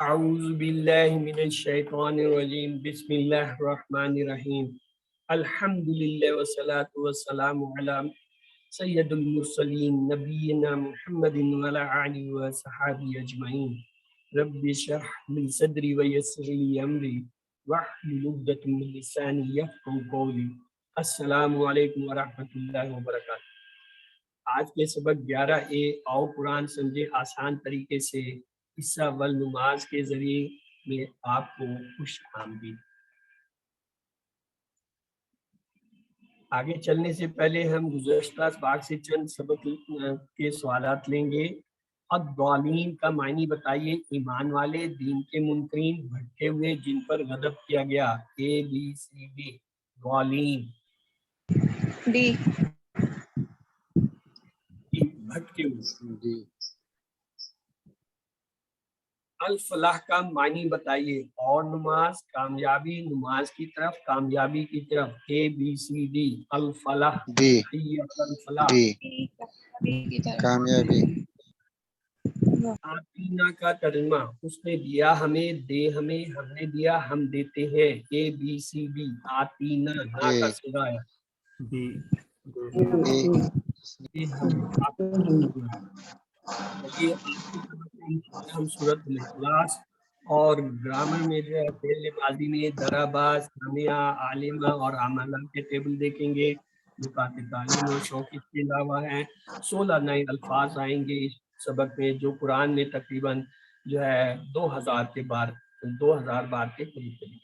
اعوذ باللہ من الشیطان الرجیم بسم اللہ الرحمن الرحیم الحمدللہ والصلاة والسلام علی سید المرسلین نبینا محمد وعلی آلہ وصحبہ اجمعین رب اشرح لی صدری ویسر لی امری واحلل عقدۃ من لسانی یفقہوا قولی۔ السلام علیکم ورحمۃ اللہ وبرکاتہ۔ آج کے سبق 11A آؤ قرآن سمجھے آسان طریقے سے حصہ ول نماز کے ذریعے میں آپ کو خوش آمدید۔ آگے چلنے سے پہلے ہم گزشتہ اسباق سے چند سبق کے سوالات لیں گے۔ الضالین کا معنی بتائیے۔ ایمان والے، دین کے منکرین، بھٹکے ہوئے جن پر غضب کیا گیا۔ ABCD ضالین ڈی بھٹکے ہوئے۔ الفلاح کا معنی بتائیے۔ اور نماز، کامیابی، نماز کی طرف، کامیابی کی طرف۔ ABCD الفلاح الفلاح۔ کامیابی۔ آتینا کا ترجمہ، اس نے دیا ہمیں، دے ہمیں، ہم نے دیا، ہم دیتے ہیں۔ ABCD آتینا نا کا صیغہ ہے۔ یہ ہم سورۃ الاخلاص اور گرامر میں جو ہے فعل ماضی میں دربا، سمع، عالمہ اور عملہ کے ٹیبل دیکھیں گے۔ نکات تعلیم و شوق کے علاوہ ہیں 16 نئے الفاظ آئیں گے اس سبق میں، جو قرآن میں تقریباً جو ہے 2000 بار کے قریب قریب۔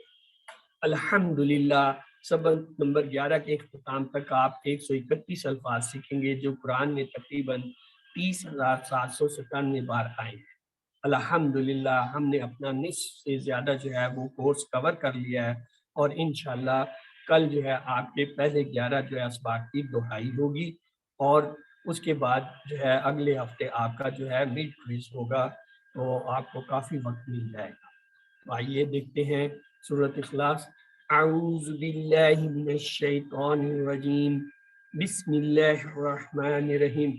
الحمدللہ سبق نمبر 11 کے اختتام تک آپ 131 الفاظ سیکھیں گے، جو قرآن میں تقریباً 30,797 بار آئے ہیں۔ الحمدللہ ہم نے اپنا نصف سے زیادہ جو ہے وہ کورس کور کر لیا ہے، اور انشاءاللہ کل جو ہے آپ کے پہلے 11 جو ہے اسباق کی دہرائی ہوگی، اور اس کے بعد جو ہے اگلے ہفتے آپ کا جو ہے مڈ کوئز ہوگا، تو آپ کو کافی وقت مل جائے گا۔ تو آئیے دیکھتے ہیں سورۃ اخلاص۔ اعوذ باللہ من الشیطان الرجیم بسم اللہ الرحمن الرحیم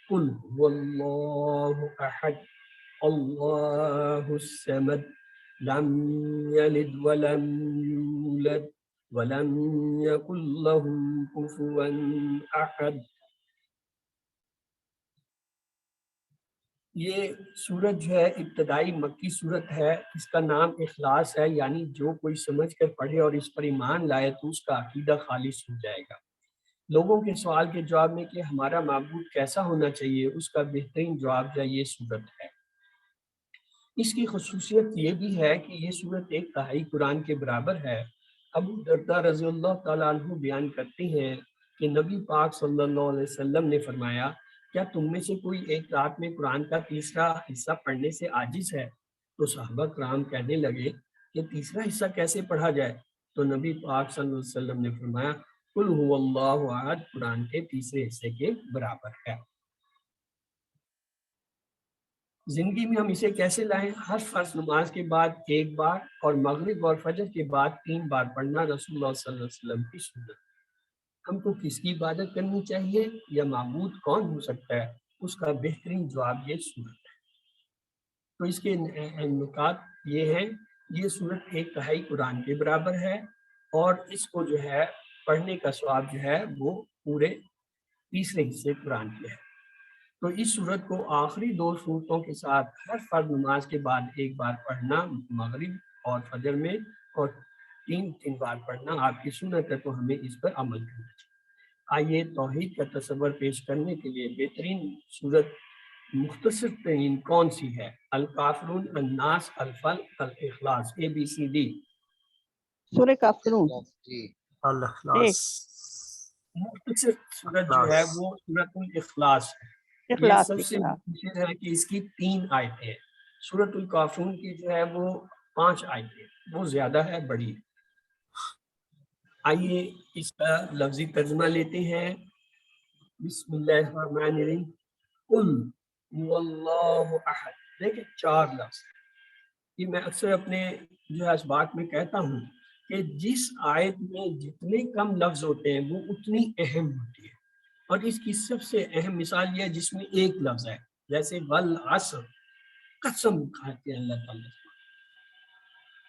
قل هو اللہ احد اللہ الصمد لم یلد ولم یولد ولم یکن له کفوا احد۔ یہ سورت جو ہے ابتدائی مکی سورت ہے، اس کا نام اخلاص ہے، یعنی جو کوئی سمجھ کر پڑھے اور اس پر ایمان لائے تو اس کا عقیدہ خالص ہو جائے گا۔ لوگوں کے سوال کے جواب میں کہ ہمارا معبود کیسا ہونا چاہیے، اس کا بہترین جواب جو ہے یہ سورت ہے۔ اس کی خصوصیت یہ بھی ہے کہ یہ سورت ایک تہائی قرآن کے برابر ہے۔ ابو درداء رضی اللہ تعالیٰ عنہ بیان کرتے ہیں کہ نبی پاک صلی اللہ علیہ وسلم نے فرمایا، کیا تم میں سے کوئی ایک رات میں قرآن کا تیسرا حصہ پڑھنے سے عاجز ہے؟ تو صحابہ کرام کہنے لگے کہ تیسرا حصہ کیسے پڑھا جائے؟ تو نبی پاک صلی اللہ علیہ وسلم نے فرمایا، قل هو اللہ احد قرآن کے تیسرے حصے کے برابر ہے۔ زندگی میں ہم اسے کیسے لائیں؟ ہر فرض نماز کے بعد ایک بار اور مغرب اور فجر کے بعد 3 بار پڑھنا رسول اللہ صلی اللہ علیہ وسلم کی سنت۔ ہم کو کس کی عبادت کرنی چاہیے یا معبود کون ہو سکتا ہے؟ اس کا بہترین جواب یہ سورت ہے۔ تو اس کے نکات یہ ہیں، یہ سورت ایک تہائی قرآن کے برابر ہے، اور اس کو جو ہے پڑھنے کا ثواب جو ہے وہ پورے تیسرے حصے قرآن کے ہے۔ تو اس سورت کو آخری 2 صورتوں کے ساتھ ہر فرض نماز کے بعد ایک بار پڑھنا مغرب اور فجر میں، اور 3 بار پڑھنا آپ کی سنت ہے، تو ہمیں اس پر عمل کرنا چاہیے۔ آئیے توحید کا تصور پیش کرنے کے لیے بہترین سورت مختصر ترین کون سی ہے؟ الکافرون، الناس، الفلق، الاخلاص۔ ABCD سورہ کافرون۔ الاخلاص۔ مختصر سورت جو ہے وہ سورۃ الاخلاص ہے۔ یہ سب سے مختصر ہے کہ اس کی 3 آیتیں ہیں۔ سورۃ الکافرون کی جو ہے وہ 5 آیتیں، وہ زیادہ ہے، بڑی۔ آئیے اس کا لفظی ترجمہ لیتے ہیں۔ بسم اللہ الرحمن الرحیم قل هو اللہ احد۔ دیکھیں 4 لفظ، یہ میں اکثر اپنے جو ہے اسباق میں کہتا ہوں کہ جس آیت میں جتنے کم لفظ ہوتے ہیں وہ اتنی اہم ہوتی ہے، اور اس کی سب سے اہم مثال یہ ہے جس میں ایک لفظ ہے، جیسے والعصر، قسم کھاتے ہیں اللہ تعالیٰ۔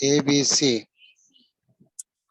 ABC।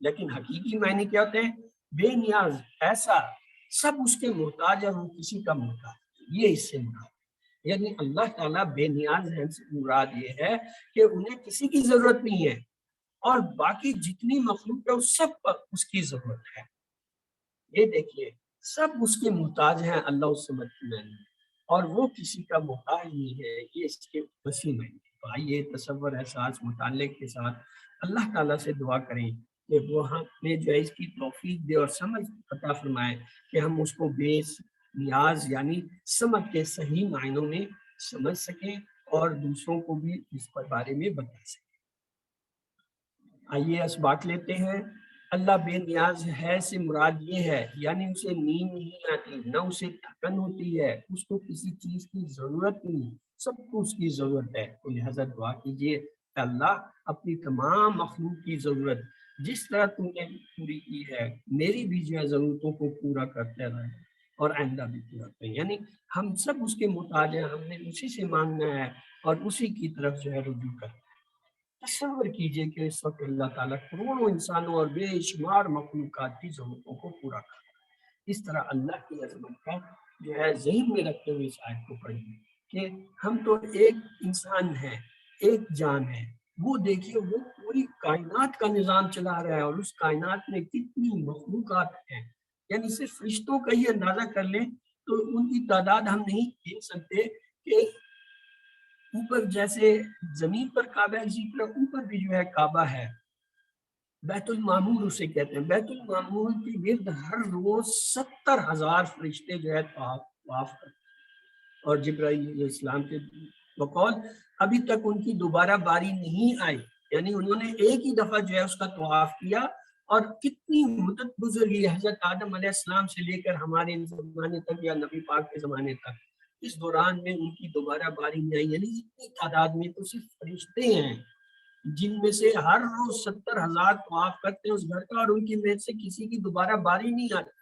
لیکن حقیقی معنی کیا ہوتے ہیں؟ بے نیاز، ایسا سب اس کے محتاج ہے، وہ کسی کا محتاج، یہ اس سے مراد۔ یعنی اللہ تعالیٰ بے نیاز ہے، مراد یہ ہے کہ انہیں کسی کی ضرورت نہیں ہے، اور باقی جتنی مخلوق ہے اس سب پر اس کی ضرورت ہے۔ یہ دیکھیے سب اس کے محتاج ہیں اللہ اس سمجھ کی معنی میں، اور وہ کسی کا محتاج نہیں ہے، یہ اس کے وسیع معنی۔ تو آئیے تصور احساس مطالعے کے ساتھ اللہ تعالیٰ سے دعا کریں کہ وہ ہمیں جو ہے اس کی توفیق دے اور سمجھ عطا فرمائے کہ ہم اس کو بے نیاز یعنی سمجھ کے صحیح معنوں میں سمجھ سکیں اور دوسروں کو بھی اس پر بارے میں بتا سکیں۔ آئیے اسباق لیتے ہیں۔ اللہ بے نیاز ہے سے مراد یہ ہے یعنی اسے نیند نہیں آتی، نہ اسے تھکن ہوتی ہے، اس کو کسی چیز کی ضرورت نہیں، سب کو اس کی ضرورت ہے۔ تو لہذا دعا کیجیے کہ اللہ اپنی تمام مخلوق کی ضرورت جس طرح تم نے پوری کی ہے میری بھی جو ہے ضرورتوں کو پورا کرتے رہے اور آئندہ بھی پورا کریں۔ یعنی ہم سب اس کے محتاج ہیں، ہم نے اسی سے مانگنا ہے اور اسی کی طرف جو ہے رجوع کرنا ہے۔ تصور کیجئے کہ اس وقت اللہ تعالیٰ کروڑوں انسانوں اور بے شمار مخلوقات کی ضرورتوں کو پورا کرتا ہے۔ اس طرح اللہ کی عظمت کا جو ہے ذہن میں رکھتے ہوئے اس آیت کو پڑھیے کہ ہم تو ایک انسان ہیں، ایک جان ہے، وہ دیکھیے وہ پوری کائنات کا نظام چلا رہا ہے، اور اس کائنات میں کتنی مخلوقات ہیں، یعنی صرف فرشتوں کا ہی اندازہ کر لیں تو ان کی تعداد ہم نہیں گن سکتے کہ اوپر جیسے زمین پر کعبہ ہے اسی طرح اوپر بھی جو ہے کعبہ ہے، بیت المعمور اسے کہتے ہیں۔ بیت المعمور کی گرد ہر روز 70,000 فرشتے جو ہے طواف کرتے ہیں، اور جبرائیل علیہ السلام کے بقول ابھی تک ان کی دوبارہ باری نہیں آئی، یعنی انہوں نے ایک ہی دفعہ جو ہے اس کا طواف کیا، اور کتنی مدت گزر گئی حضرت آدم علیہ السلام سے لے کر ہمارے زمانے تک یا نبی پاک کے زمانے تک، اس دوران میں ان کی دوبارہ باری نہیں آئی۔ یعنی اتنی تعداد میں تو صرف فرشتے ہیں جن میں سے ہر روز 70,000 طواف کرتے ہیں اس گھر کا، اور ان کی میں سے کسی کی دوبارہ باری نہیں آتی۔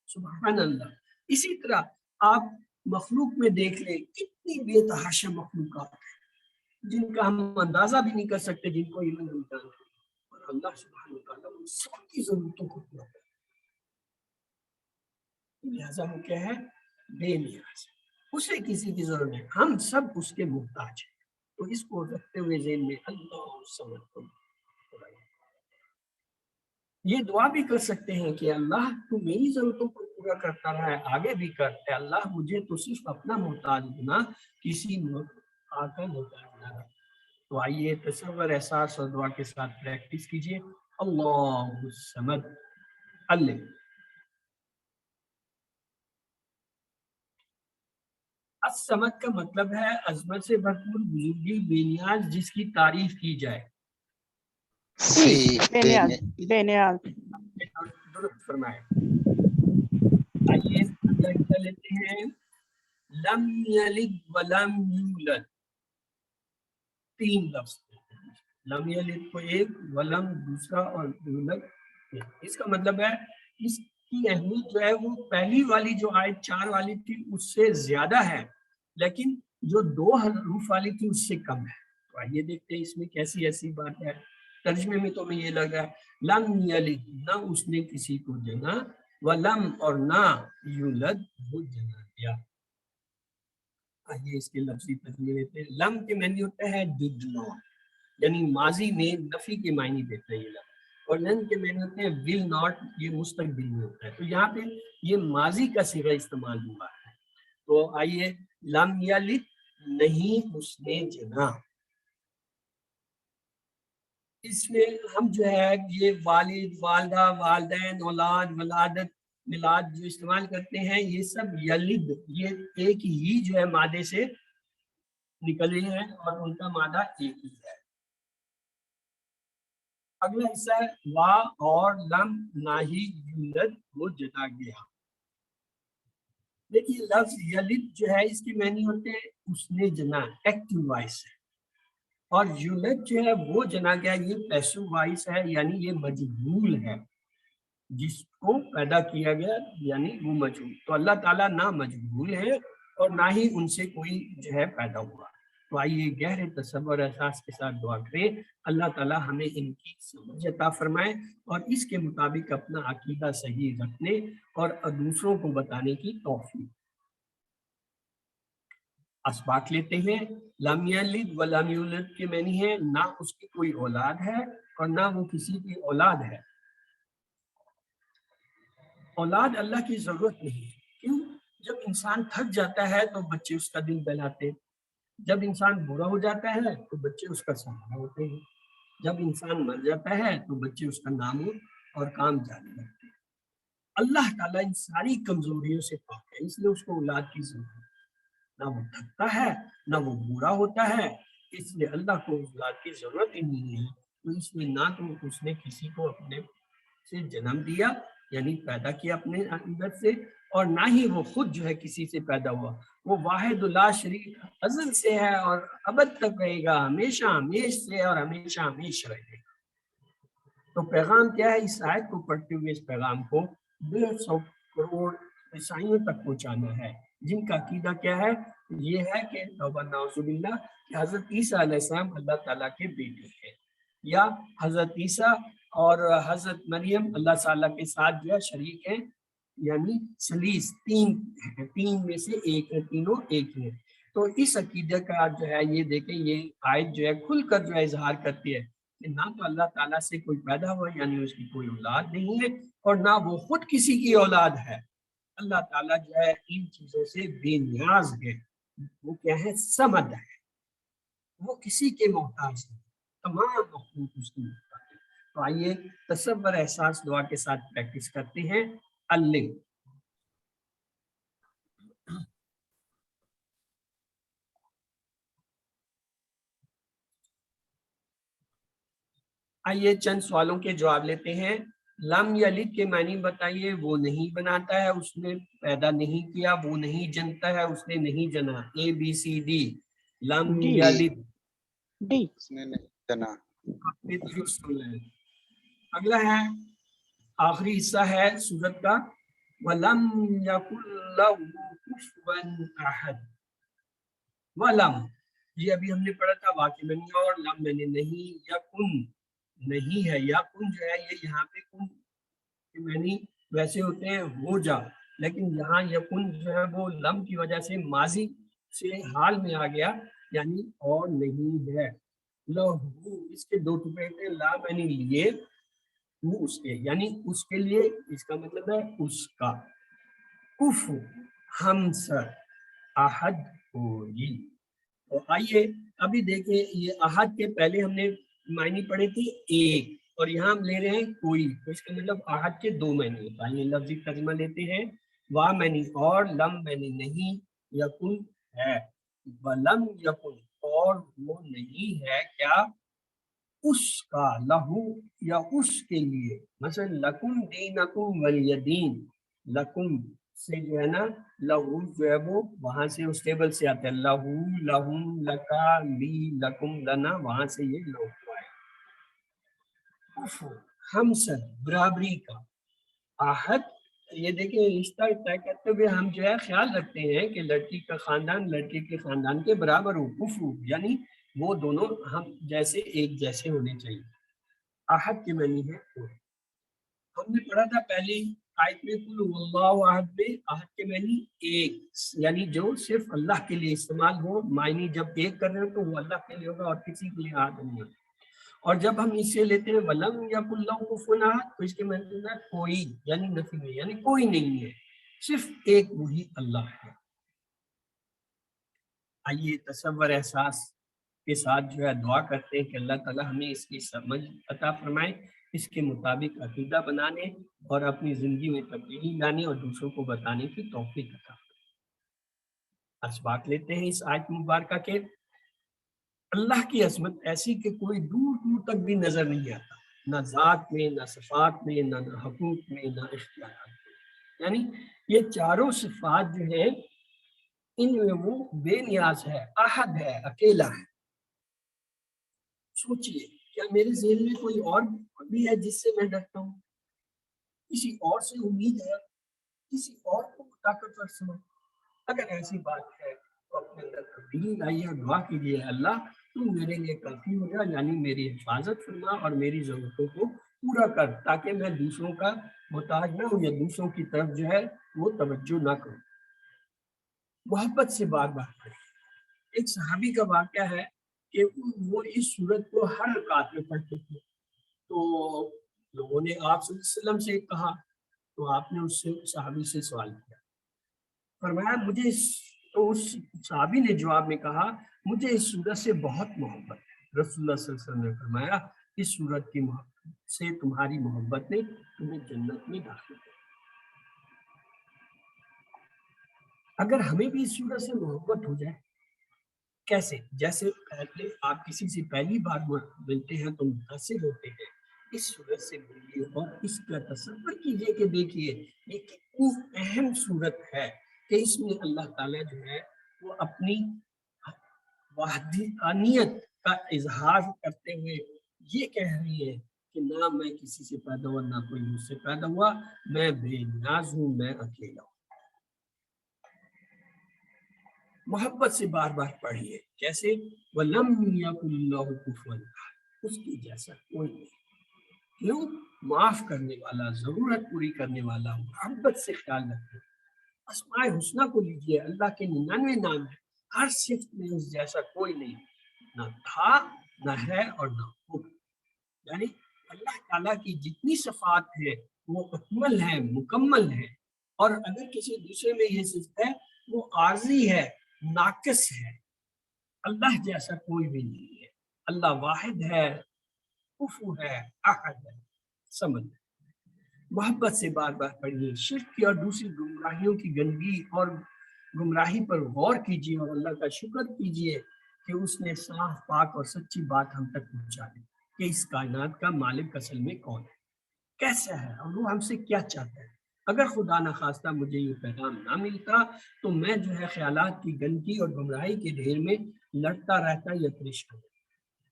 سبحان اللہ۔ اسی طرح آپ مخلوق میں دیکھ لیں کتنی بے تحاشا مخلوقات ہیں جن کا ہم اندازہ بھی نہیں کر سکتے، جن کو علم نہیں جانتے، اور اللہ سبحانہ وتعالیٰ ان سب کی ضرورتوں کو پورا کرتا ہے۔ لہٰذا وہ کیا ہے؟ بے نیاز، اسے کسی کی ضرورت نہیں، ہم سب اس کے محتاج ہیں۔ تو اس کو رکھتے ہوئے ذہن میں اللہ سمجھ کو یہ دعا بھی کر سکتے ہیں کہ اللہ تو میری ضرورتوں کو پورا کرتا رہا ہے، آگے بھی کر، اے اللہ مجھے تو صرف اپنا محتاج بنا، کسی کا محتاج نہ رہا۔ تو آئیے تصور احساس اور دعا کے ساتھ پریکٹس کیجیے۔ اللہ الصمد۔ اللہ الصمد کا مطلب ہے عظمت سے بھرپور، بزرگی، بے نیاز، جس کی تعریف کی جائے۔ سی بے نیاز، بے نیاز۔ درست فرمائے۔ آئیے اگلا حصہ لیتے ہیں۔ لم یلد ولم یولد، تین لفظ، لم یلد کو ایک، ولم دوسرا، اور یولد ایک۔ اس کا مطلب ہے اس کی اہمیت جو ہے وہ پہلی والی جو آیت 4 والی تھی اس سے زیادہ ہے، لیکن جو 2 حروف والی تھی اس سے کم ہے۔ تو آئیے دیکھتے ہیں اس میں کیسی ایسی بات ہے۔ ترجمے میں تو میں یہ لگ رہا ہے لم یلد، نہ اس نے کسی کو جنا، ولم، اور نہ یولد، وہ جنا گیا۔ آئیے اس کے لفظی ترجمے لیتے ہیں۔ لم کے معنی ہوتا ہے ڈڈ ناٹ، یعنی ماضی میں نفی کے معنی دیتا ہے یہ لفظ، اور لن کے معنی ہوتے ہیں ول ناٹ، یہ مستقبل میں ہوتا ہے۔ تو یہاں پہ یہ ماضی کا صیغہ استعمال ہوا ہے۔ تو آئیے لم یلد، نہیں اس نے جنا۔ اس میں ہم جو ہے یہ والد، والدہ، والدین، اولاد، ولادت، میلاد جو استعمال کرتے ہیں یہ سب یلد، یہ ایک ہی جو ہے مادے سے نکلے ہیں اور ان کا مادہ ایک ہی ہے۔ اگلا حصہ ہے وا اور لم نہ ہی یولد، وہ جنا گیا۔ دیکھیے لفظ یلد جو ہے اس کے معنی ہوتے ہیں اس نے جنا، ایکٹیو وائس ہے، اور یولد جو ہے وہ جنا گیا، یہ پیسو وائس ہے، یعنی یہ مجهول ہے، جس کو پیدا کیا گیا یعنی وہ مجهول۔ تو اللہ تعالیٰ نہ مجهول ہے اور نہ ہی ان سے کوئی جو ہے پیدا ہوا۔ تو تو آئیے گہرے تصور احساس کے ساتھ دعا کریں، اللہ تعالیٰ ہمیں ان کی سمجھ عطا فرمائے اور اس کے مطابق اپنا عقیدہ صحیح رکھنے اور دوسروں کو بتانے کی توفیق۔ اسباق لیتے ہیں، لم یلد ولم یولد کے معنی ہے نہ اس کی کوئی اولاد ہے اور نہ وہ کسی کی اولاد ہے۔ اولاد اللہ کی ضرورت نہیں ہے، کیوں؟ جب انسان تھک جاتا ہے تو بچے اس کا دل بہلاتے ہیں، جب انسان برا ہو جاتا ہے تو بچے اس کا سہارا ہوتے ہیں، جب انسان مر جاتا ہے تو بچے اس کا نام اور کام جاری رکھتے ہیں۔ اللہ تعالیٰ ان ساری کمزوریوں سے پاک ہے، اس لیے اس کو اولاد کی ضرورت ہے، نہ وہ تھکتا ہے نہ وہ برا ہوتا ہے، اس لیے اللہ کو اولاد کی ضرورت ہی نہیں ہے۔ تو اس لیے نہ تو اس نے کسی کو اپنے سے جنم دیا یعنی پیدا کیا اپنے اندر سے، اور نہ ہی وہ خود جو ہے کسی سے پیدا ہوا، وہ واحد لا شریک ازل سے ہے اور ابد تک رہے گا، ہمیشہ ہمیش سے اور ہمیشہ ہمیش رہے گا۔ تو پیغام کیا ہے؟ اس آیت کو پڑھتے ہوئے اس پیغام کو 150 کروڑ عیسائیوں تک پہنچانا ہے، جن کا عقیدہ کیا ہے؟ یہ ہے کہ توبہ نعوذ باللہ کہ حضرت عیسیٰ علیہ السلام اللہ تعالیٰ کے بیٹے ہیں، یا حضرت عیسیٰ اور حضرت مریم اللہ تعالیٰ کے ساتھ جو ہے شریک ہیں، یعنی ثلیث، تین میں سے ایک ہے، تینوں ایک ہیں۔ تو اس عقیدے کا جو ہے یہ دیکھیں، یہ آیت جو ہے کھل کر جو ہے اظہار کرتی ہے کہ نہ تو اللہ تعالیٰ سے کوئی پیدا ہوا یعنی اس کی کوئی اولاد نہیں ہے، اور نہ وہ خود کسی کی اولاد ہے۔ اللہ تعالیٰ جو ہے ان چیزوں سے بے نیاز ہے، وہ کیا ہے؟ صمد ہے، وہ کسی کے محتاج نہیں، تمام مخلوق اس کی محتاج ہے۔ تو آئیے تصور احساس دعا کے ساتھ پریکٹس کرتے ہیں۔ اللہ آئیے چند سوالوں کے جواب لیتے ہیں۔ لم یلد کے معنی بتائیے۔ وہ نہیں بناتا ہے، اس نے پیدا نہیں کیا، وہ نہیں جنتا ہے، اس نے نہیں جنا۔ ABCD لم یلد، ڈی، اس نے نہیں جنا۔ اگلا ہے آخری حصہ ہے سورت کا، وَلَمْ يَكُنْ لَهُ كُفُوًا أَحَدٌ۔ وَلَمْ، یہ ابھی ہم نے پڑھا تھا واقع میں نہیں، اور لم میں نے نہیں، یکن نہیں ہے، یا کن جو ہے یہ یہاں پہ کن کے معنی ویسے ہوتے ہیں ہو جا، لیکن یہاں یکن جو ہے وہ لم کی وجہ سے ماضی سے حال میں آ گیا، یعنی اور نہیں ہے۔ لہو، اس کے دو ٹکڑے تھے، لا میں نے لیے، وہ اس کے، یعنی اس کے لیے، اس کا مطلب ہے اس کا۔ کفو، ہمسر، احد کوئی۔ تو آئیے ابھی دیکھیں، یہ احد کے پہلے ہم نے معنی پڑھے تھے ایک، اور یہاں ہم لے رہے ہیں کوئی، تو اس کا مطلب احد کے دو معنی ہوتا ہے۔ یہ لفظی ترجمہ لیتے ہیں، وا معنی اور، لم معنی نہیں، یکن ہے، ولم یکن اور وہ نہیں ہے کیا؟ اس کا، لہو یا اس کے لیے، مثلا لکم دینکم ولی دین، لکم سے جو ہے نا لہو جو ہے وہ وہاں سے اس ٹیبل سے آتا ہے، لہو، لہم، لکا، لی، لکم، لنا، وہاں سے یہ لہو آئے۔ ہمسر، برابری کا، آہد، یہ دیکھیں رشتہ طے کرتے ہوئے ہم جو ہے خیال رکھتے ہیں کہ لڑکی کا خاندان لڑکے کے خاندان کے برابر ہو، کفو یعنی وہ دونوں ہم جیسے ایک جیسے ہونے چاہیے۔ احد کے معنی ہے وہ۔ ہم نے پڑھا تھا پہلی آیت میں قل هو اللہ احد میں، احد کے معنی ایک، یعنی جو صرف اللہ کے لیے استعمال ہو، معنی جب ایک کر رہے ہو تو وہ اللہ کے لیے ہوگا اور کسی کے لیے احد نہیں ہوگا۔ اور جب ہم اس سے لیتے ہیں ولم یکن لہ کفوا احد، تو اس کے معنی ہے کوئی، یعنی نفی میں، یعنی کوئی نہیں ہے، صرف ایک وہی اللہ ہے۔ آئیے تصور احساس کے ساتھ جو ہے دعا کرتے ہیں کہ اللہ تعالیٰ ہمیں اس کی سمجھ عطا فرمائے، اس کے مطابق عقیدہ بنانے اور اپنی زندگی میں تبدیلی لانے اور دوسروں کو بتانے کی توفیق عطا فرمائے۔ اسباق لیتے ہیں اس آیت مبارکہ کے۔ اللہ کی عظمت ایسی کہ کوئی دور دور تک بھی نظر نہیں آتا، نہ ذات میں، نہ صفات میں، نہ حقوق میں، نہ اختیارات میں، یعنی یہ چاروں صفات جو ہیں ان میں وہ بے نیاز ہے، احد ہے، اکیلا ہے۔ سوچئے کیا میرے ذہن میں کوئی اور بھی ہے جس سے میں ڈرتا ہوں؟ کسی اور سے امید ہے؟ کسی اور کو طاقتور سمجھ؟ اگر ایسی بات ہے تو اپنے اندر تبدیلی لائیے اور دعا کیجیے اللہ تم میرے لیے کافی ہو جا، یعنی میری حفاظت فرما اور میری ضرورتوں کو پورا کر، تاکہ میں دوسروں کا محتاج نہ ہوں یا دوسروں کی طرف جو ہے وہ توجہ نہ کروں۔ محبت سے بار بار پڑھیں۔ ایک صحابی کا واقعہ ہے کہ وہ اس سورت کو ہر رکعت میں پڑھتے تھے، تو لوگوں نے آپ صلی اللہ علیہ وسلم سے کہا، تو آپ نے اس سے صحابی سے سوال کیا، فرمایا مجھے تو اس صحابی نے جواب میں کہا مجھے اس سورت سے بہت محبت ہے۔ رسول اللہ صلی اللہ علیہ وسلم نے فرمایا اس سورت کی محبت سے تمہاری محبت نے تمہیں جنت میں داخل کیا۔ اگر ہمیں بھی اس سورت سے محبت ہو جائے، کیسے؟ جیسے پہلے آپ کسی سے پہلی بار ملتے ہیں تو متاثر ہوتے ہیں، اس صورت سے ملیے اور اس کا تصور کیجئے کہ دیکھیے یہ کتنی اہم صورت ہے کہ اس میں اللہ تعالیٰ جو ہے وہ اپنی وحدانیت کا اظہار کرتے ہوئے یہ کہہ رہی ہے کہ نہ میں کسی سے پیدا ہوا نہ کوئی مجھ سے پیدا ہوا، میں بے نیاز ہوں، میں اکیلا ہوں۔ محبت سے بار بار پڑھیے، جیسے وَلَمْ يَكُنْ لَهُ كُفُوًا أَحَدٌ، اس کی جیسا کوئی نہیں۔ کیوں؟ معاف کرنے والا، ضرورت پوری کرنے والا، محبت سے خیال رکھے۔ اسماء الحسنہ کو لیجیے، اللہ کے 99 نام ہیں، ہر صفت میں اس جیسا کوئی نہیں، نہ تھا نہ ہے اور نہ ہوگا۔ یعنی اللہ تعالیٰ کی جتنی صفات ہیں وہ اکمل ہیں، مکمل ہیں، اور اگر کسی دوسرے میں یہ صفت ہے وہ عارضی ہے، ناقص ہے۔ اللہ جیسا کوئی بھی نہیں ہے، اللہ واحد ہے، کفو ہے، احد ہے، سمجھ۔ محبت سے بار بار پڑھیے، شرک کی اور دوسری گمراہیوں کی گندگی اور گمراہی پر غور کیجیے اور اللہ کا شکر کیجیے کہ اس نے صاف پاک اور سچی بات ہم تک پہنچا دی کہ اس کائنات کا مالک اصل میں کون ہے، کیسا ہے اور وہ ہم سے کیا چاہتا ہے۔ اگر خدا نخواستہ مجھے یہ پیغام نہ ملتا تو میں جو ہے خیالات کی گندگی اور گمراہی کے ڈھیر میں لڑتا رہتا یا ترشتا۔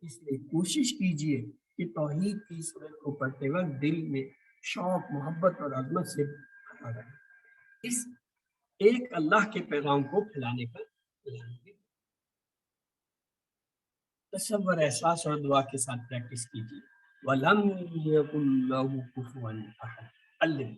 اس لیے کوشش کیجیے کہ توحید کی صورت کو پڑھتے وقت دل میں شوق، محبت اور عظمت سے بھرا رہے۔ اس ایک اللہ کے پیغام کو پھیلانے پر تصور، احساس اور دعا کے ساتھ پریکٹس کیجیے۔ وَلَمْ يَكُنْ لَهُ كُفُوًا أَحَدٌ۔ اللہ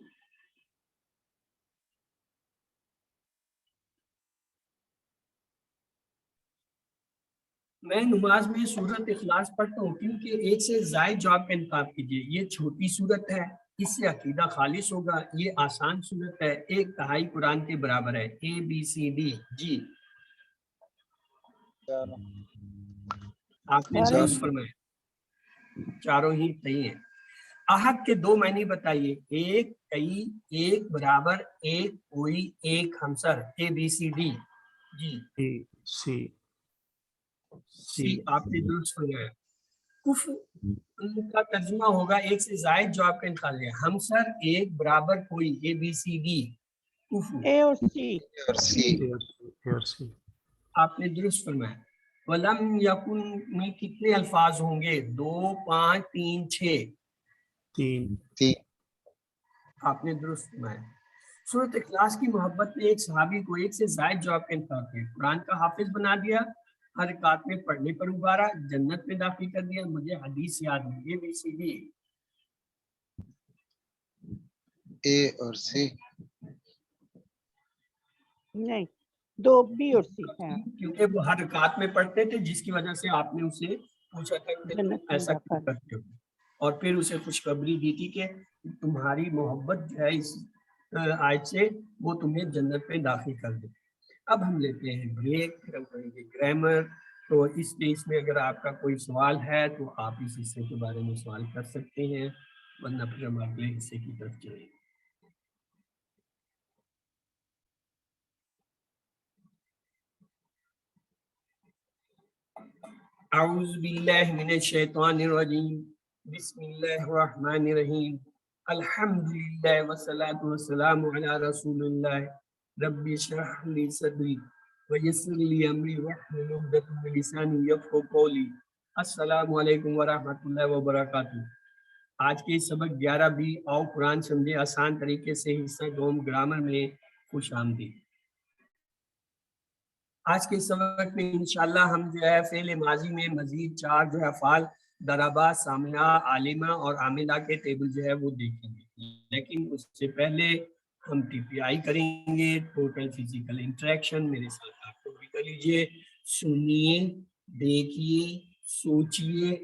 میں نماز میں سورت اخلاص پڑھتا ہوں کیونکہ ایک سے زائد جواب کا انتخاب کیجیے۔ یہ چھوٹی سورت ہے، اس سے عقیدہ خالص ہوگا۔ یہ آسان سورت ہے، ایک تہائی قرآن کے برابر ہے، ABCD۔ جی آپ نے درست فرمایا، چاروں ہی صحیح ہیں۔ احد کے دو معنی بتائیے۔ ایک کئی، ایک برابر، ایک کوئی، ایک ہمسر، ABCD۔ جی سی آپ نے درست فرمایا۔ کف کا ترجمہ ہوگا ایک سے زائد جواب کا انتخاب ہے، ہمسر، ایک، برابر، کوئی، ABCD۔ کف اے اور سی۔ اور سی آپ نے درست فرمایا۔ وَلَمْ يَكُنْ میں کتنے الفاظ ہوں گے؟ 2، 5، 3، 6۔ 3 آپ نے درست فرمایا۔ سورۃ اخلاص کی محبت نے ایک صحابی کو ایک سے زائد جواب کا انتخاب کیا، قرآن کا حافظ بنا دیا، ہر رکعت میں پڑھنے پر ابھارا، جنت میں داخل کر دیا۔ مجھے حدیث یاد ہے، ABCD۔ اے اور سی نہیں، دو بی اور سی ہے، کیونکہ وہ ہر رکعت میں پڑھتے تھے، جس کی وجہ سے آپ نے اسے پوچھا تھا کہ تم جنت میں ایسا کیوں داخل۔ کرتے ہو، اور پھر اسے خوشخبری دی تھی کہ تمہاری محبت جو ہے اس آیت سے وہ تمہیں جنت میں داخل کر دے۔ اب ہم لیتے ہیں بریک، پھر ہم کریں گے گرامر۔ تو اس کیس میں اگر آپ کا کوئی سوال ہے تو آپ اس حصے کے بارے میں سوال کر سکتے ہیں، ورنہ پھر ہم اگلے حصے کی طرف چلیں گے۔ اعوذ باللہ من الشیطان الرجیم، بسم اللہ الرحمن الرحیم، الحمدللہ والصلاة والسلام علی رسول اللہ، رب اشرح لی صدری ویسر لی امری واحلل عقدۃ من لسانی یفقہوا قولی۔ السلام علیکم ورحمۃ اللہ وبرکاتہ۔ آج کے سبق 11B، آؤ قرآن سمجھے آسان طریقے سے، حصہ دوم، گرامر میں خوش آمدید۔ آج کے سبق میں انشاءاللہ ہم جو ہے فعل ماضی میں مزید 4 جو ہے افعال ضربہ، سامعہ، عالمہ اور عاملہ کے ٹیبل جو ہے وہ دیکھیں گے، لیکن اس سے پہلے ہم ٹی پی آئی کریں گے، ٹوٹل فزیکل انٹریکشن۔ میرے ساتھ آپ کو بھی کر لیجیے، سنیے، دیکھیے، سوچیے،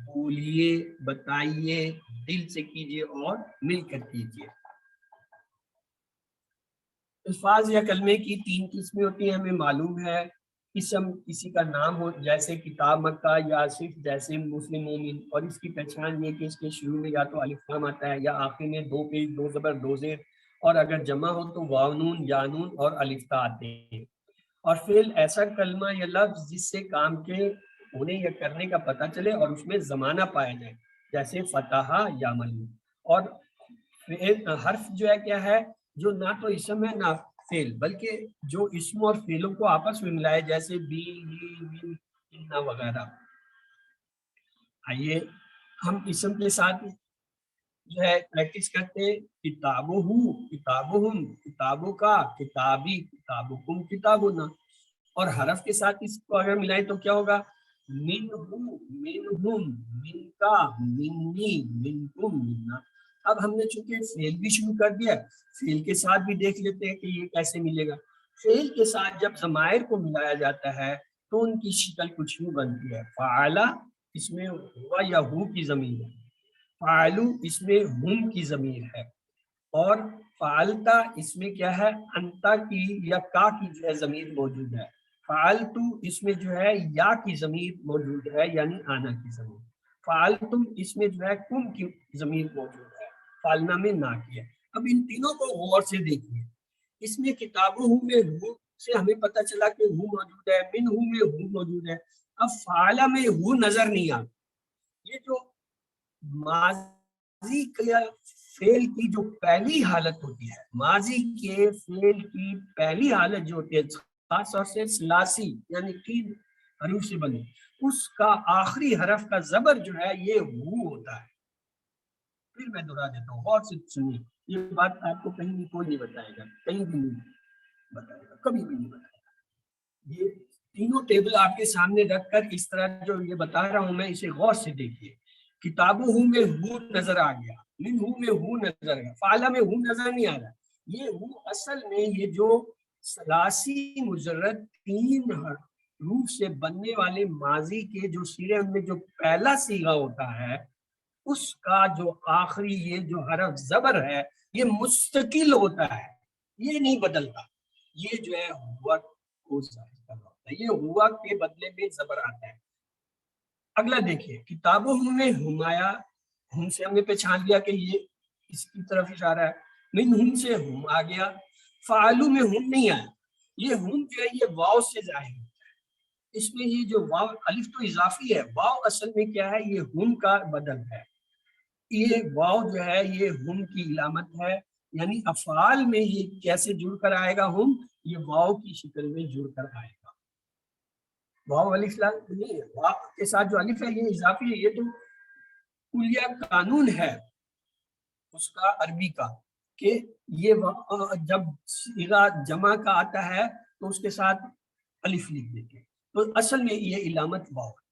بولیے، بتائیے، دل سے کیجیے اور مل کر کیجیے۔ الفاظ یا کلمے کی 3 قسمیں ہوتی ہیں، ہمیں معلوم ہے۔ اسم کسی کا نام ہو، جیسے کتاب مکہ، یا صرف جیسے مسلم مومن، اور اس کی پہچان یہ کہ اس کے شروع میں یا تو الف لام آتا ہے یا آخر میں 2 پیش 2 زبر 2 زیر، اور اگر جمع ہو تو واو نون یا نون اور الف تا آتے ہیں۔ اور فعل ایسا کلمہ یا لفظ جس سے کام کے ہونے یا کرنے کا پتہ چلے اور اس میں زمانہ پایا جائے، جیسے فتح یا ملو۔ اور حرف جو ہے کیا ہے، جو نہ تو اسم ہے نہ فعل، بلکہ جو اسم اور فعلوں کو آپس میں ملائے، جیسے بی، لی، من، وغیرہ۔ آئیے ہم اسم کے ساتھ جو ہے پریکٹس کرتے ہیں۔ کتابوں، کتابہم، کتابوں کا، کتابی، کتابکم، کتابنا۔ اور حرف کے ساتھ اس کو اگر ملائیں تو کیا ہوگا، منہم، منہم، من کا، منی، منکم، منا۔ اب ہم نے چونکہ فعل بھی شروع کر دیا، فعل کے ساتھ بھی دیکھ لیتے ہیں کہ یہ کیسے ملے گا۔ فعل کے ساتھ جب ضمائر کو ملایا جاتا ہے تو ان کی شکل کچھ یوں بنتی ہے۔ فعلا اس میں ہوا یا ہو کی ضمیر ہے، فعلو اس میں ہم کی ضمیر ہے، اور فعلتا اس میں کیا ہے، انتا کی یا کا کی جو ہے ضمیر موجود ہے۔ فعلتو اس میں جو ہے یا کی ضمیر موجود ہے، یعنی آنا کی ضمیر۔ فعلتم اس میں جو ہے کم کی ضمیر موجود ہے، فعلنا میں نہ کی ہے۔ اب ان تینوں کو غور سے دیکھیے۔ اس میں کتابوں میں ہو سے ہمیں پتہ چلا کہ ہو موجود ہے، من ہو میں ہو موجود ہے۔ اب فعلا میں ہو نظر نہیں آتا۔ یہ جو ماضی کے فعل کی جو پہلی حالت ہوتی ہے، ماضی کے فعل کی پہلی حالت جو ہوتی ہے، خاص طور سے ثلاثی یعنی 3 حروف سے بنی، اس کا آخری حرف کا زبر جو ہے یہ ہو ہوتا ہے۔ پھر میں دہرا دیتا ہوں، غور سے سنیے، یہ بات آپ کو کہیں بھی کوئی نہیں بتائے گا، کہیں بھی نہیں بتائے گا، کبھی بھی نہیں بتائے گا۔ یہ تینوں ٹیبل آپ کے سامنے رکھ کر اس طرح جو یہ بتا رہا ہوں میں، اسے غور سے دیکھیے۔ کتابوں ہوں میں ہو نظر آ گیا، من ہوں میں ہو نظر آ گیا، فعلا میں ہو نظر نہیں آ رہا۔ یہ ہو اصل میں یہ جو ثلاثی مجرد 3 حروف سے بننے والے ماضی کے جو سیرے ان میں جو پہلا سیغہ ہوتا ہے، اس کا جو آخری یہ جو حرف زبر ہے یہ مستقل ہوتا ہے، یہ نہیں بدلتا۔ یہ جو ہے ہوا کو ظاہر کر رہا ہوتا ہے، یہ ہوا کے بدلے میں زبر آتا ہے۔ اگلا دیکھیے، کتابوں میں ہم آیا، ہم سے ہم نے پہچان لیا کہ یہ اس کی طرف اشارہ ہے۔ من ہم سے ہم آ گیا، فعلو میں ہم نہیں آیا، یہ ہم جو ہے یہ واو سے ظاہر ہوتا ہے۔ اس میں یہ جو واو الف تو اضافی ہے، واو اصل میں کیا ہے، یہ ہم کا بدل ہے۔ یہ واو جو ہے یہ ہم کی علامت ہے، یعنی افعال میں یہ کیسے جڑ کر آئے گا، ہم یہ واو کی شکل میں جڑ کر آئے گا۔ واو الف لام نہیں ہے، واو کے ساتھ جو الف ہے یہ اضافی ہے، یہ تو کلیہ قانون ہے اس کا عربی کا، کہ یہ جب صیغہ جمع کا آتا ہے تو اس کے ساتھ الف لکھ دیتے ہیں، تو اصل میں یہ علامت واو ہے۔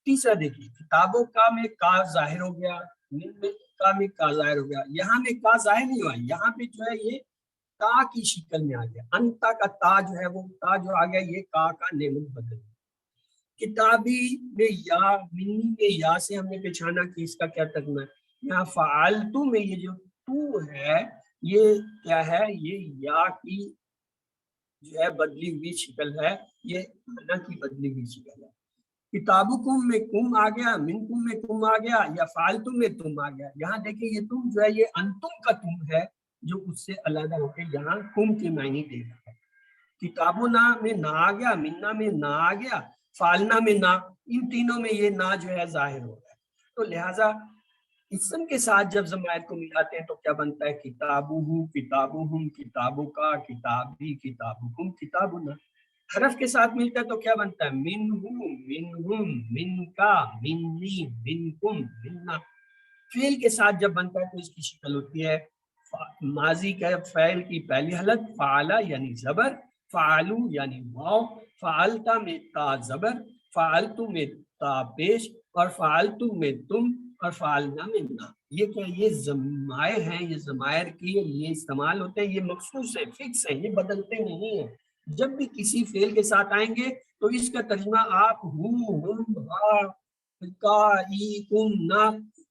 تیسرا دیکھیے، کتابوں کا میں کا ظاہر ہو گیا، من میں کا میں کا ظاہر ہو گیا، یہاں میں کا ظاہر نہیں ہوا، یہاں پہ جو ہے یہ تا کی شکل میں آ گیا، انتا کا تا جو ہے وہ تا جو آ گیا یہ کا نعمت بدل گیا۔ کتابی میں یا، منی میں یا سے ہم نے پہچانا کہ اس کا کیا ترجمہ ہے۔ یہاں فعالتو میں یہ جو تو ہے یہ کیا ہے، یہ یا کی جو ہے بدلی ہوئی شکل ہے، یہ انا کی بدلی ہوئی شکل ہے۔ کتابکم میں کم آ گیا، منکم میں کم آ گیا، یا فعلتم میں تم آ گیا۔ یہاں دیکھیں یہ تم جو ہے یہ انتم کا تم ہے، جو اس سے علیحدہ ہو کے یہاں کم کے معنی دے رہا ہے۔ کتابنا میں نہ آ گیا، منا میں نہ آ گیا، فالنا میں نہ، ان تینوں میں یہ نہ جو ہے ظاہر ہو رہا ہے۔ تو لہٰذا اسم کے ساتھ جب ضمائر کو ملاتے ہیں تو کیا بنتا ہے، کتابہم، کتابہم، کتابوں کا، کتابی، کتابکم، کتابنا۔ حرف کے ساتھ ملتا ہے تو کیا بنتا ہے، منہم، منہم، من کا، منی، منکم، منا۔ فعل کے ساتھ جب بنتا ہے تو اس کی شکل ہوتی ہے ماضی کا فعل کی پہلی حالت، فعلا یعنی زبر، فعلو یعنی واو، فعلتا میں تا زبر، فعلتو میں تا پیش، اور فعلتو میں تم، اور فعلنا میں نا. یہ کیا؟ یہ ضمائر ہیں، یہ ضمائر کے لیے استعمال ہوتے ہیں، یہ مخصوص ہے، فکس ہے، یہ بدلتے نہیں ہیں. جب بھی کسی فعل کے ساتھ آئیں گے تو اس کا ترجمہ آپ ہوں، ہم، ہا، کا، ای، کم، نا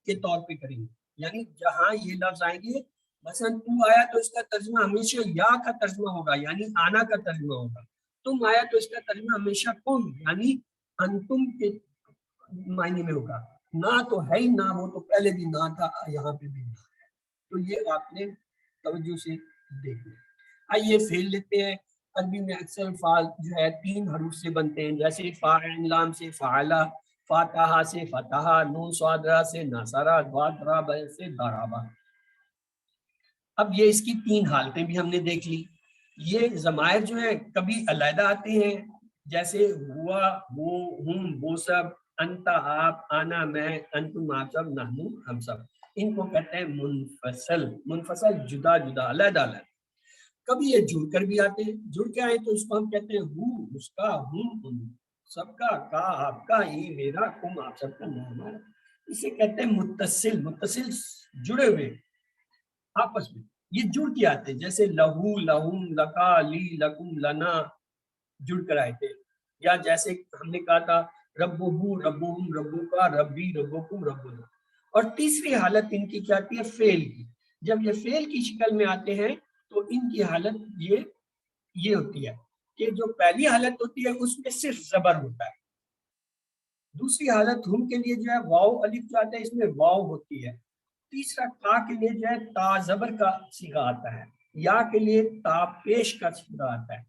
کے طور پہ کریں گے. یعنی جہاں یہ لفظ آئیں گے، مثلا تو آیا تو اس کا ترجمہ ہمیشہ یا کا ترجمہ ہوگا، یعنی آنا کا ترجمہ ہوگا. تم آیا تو اس کا ترجمہ ہمیشہ کن، یعنی انتم کے معنی میں ہوگا. نہ تو ہے ہی نہ، وہ تو پہلے بھی نہ تھا، یہاں پہ بھی نہ ہے. تو یہ آپ نے توجہ سے دیکھنا. آئیے فعل لیتے ہیں. عربی میں اکثر فعل جو ہے 3 حروف سے بنتے ہیں، جیسے فاعل لام سے فعلا، فاتحہ سے فتحہ، نون صادرہ سے نصرہ، ضاد سے ضربہ. اب یہ اس کی 3 حالتیں بھی ہم نے دیکھ لی. یہ ضمائر جو ہے کبھی علیحدہ آتے ہیں، جیسے ہوا، وہ، ہم، وہ سب، انتا آپ، آنا میں، انتم آپ سب، نحنو ہم سب. ان کو کہتے ہیں منفصل. منفصل جدا جدا، علیحدہ علیحدہ. کبھی یہ جڑ کر بھی آتے ہیں، جڑ کے آئے تو اس کو ہم کہتے ہیں ہوں اس کا، ہم ان سب کا، آپ کا، یہ میرا، کم آپ سب کا، نہ ہمارا. اسے کہتے ہیں متصل. متصل جڑے ہوئے آپس میں، یہ جڑ کے آتے ہیں، جیسے لہو، لہم، لکا، لی، لکم، لنا، جڑ کر آئے تھے. یا جیسے ہم نے کہا تھا ربہو، ربہم، ربو کا، ربی، ربکم، ربنا. اور تیسری حالت ان کی کیا آتی ہے؟ فعل کی. جب یہ فعل کی شکل میں آتے ہیں تو ان کی حالت یہ ہوتی ہے کہ جو پہلی حالت ہوتی ہے اس میں صرف زبر ہوتا ہے. دوسری حالت ہم کے لیے جو ہے واو الف جو آتا ہے، اس میں واو ہوتی ہے. تیسرا کا کے لیے جو ہے تا زبر کا صیغہ آتا ہے. یا کے لیے تا پیش کا صیغہ آتا ہے.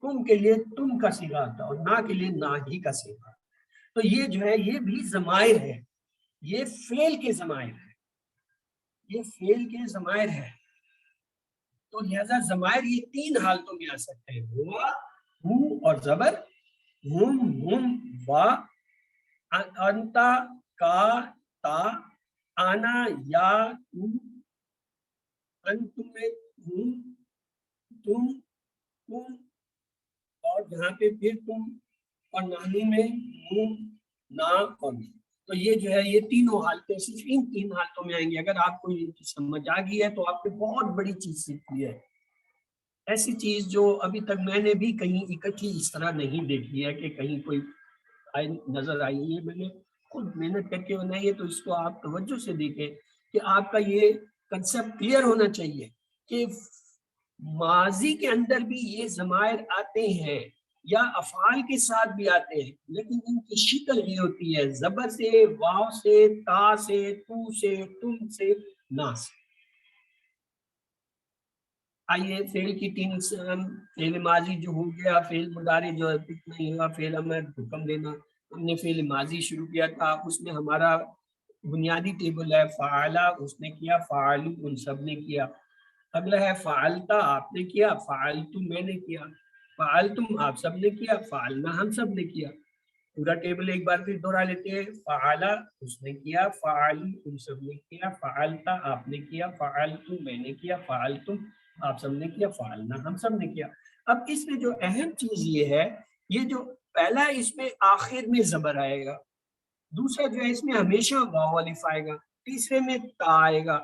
تم کے لیے تم کا صیغہ آتا ہے، اور نا کے لیے نا ہی کا صیغہ. تو یہ جو ہے یہ بھی ضمائر ہے، یہ فعل کے ضمائر ہے، یہ فعل کے ضمائر ہے. تو لہذا ضمائر یہ 3 حالتوں میں آ سکتے ہیں، ہوا، ہو اور زبر، ہم، وا، انتا، کا، تا، آنا، یا، تو، انتم میں ہم، تم، اور جہاں پہ پھر تم، اور نحنو میں ہم، نا اور میں. تو یہ جو ہے یہ تینوں حالتیں صرف ان 3 حالتوں میں آئیں گی. اگر آپ کو یہ سمجھ آ گئی ہے تو آپ نے بہت بڑی چیز سیکھی ہے. ایسی چیز جو ابھی تک میں نے بھی کہیں اکٹھی اس طرح نہیں دیکھی ہے کہ کہیں کوئی نظر آئی ہے. میں نے خود محنت کر کے بنائی ہے. تو اس کو آپ توجہ سے دیکھیں کہ آپ کا یہ کنسپٹ کلیئر ہونا چاہیے کہ ماضی کے اندر بھی یہ ضمائر آتے ہیں یا افعال کے ساتھ بھی آتے ہیں، لیکن ان کی شکل یہ ہوتی ہے زبر سے، واو سے، تا سے، تو سے، تم سے، نا سے. آئیے فعل کی 3 اقسام. فعل ماضی جو ہو گیا، فعل مضارع جو نہیں ہوا، فعل امر حکم دینا. ہم نے فعل ماضی شروع کیا تھا، اس میں ہمارا بنیادی ٹیبل ہے فعلا، اس نے کیا، فعلو ان سب نے کیا. اگلا ہے فعلتا، آپ نے کیا، فعلتم میں نے کیا، فعلتم آپ سب نے کیا، فعلنا ہم سب نے کیا. پورا ٹیبل ایک بار پھر دہرا لیتے ہیں. فعلا اس نے کیا، فعلو ان سب نے کیا، فعلتا آپ نے کیا، فعلتم میں نے کیا، فعلتم آپ سب نے کیا، فعلنا ہم سب نے کیا. اب اس میں جو اہم چیز یہ ہے، یہ جو پہلا ہے اس میں آخر میں زبر آئے گا، دوسرا جو ہے اس میں ہمیشہ واو الف آئے گا، تیسرے میں تا آئے گا،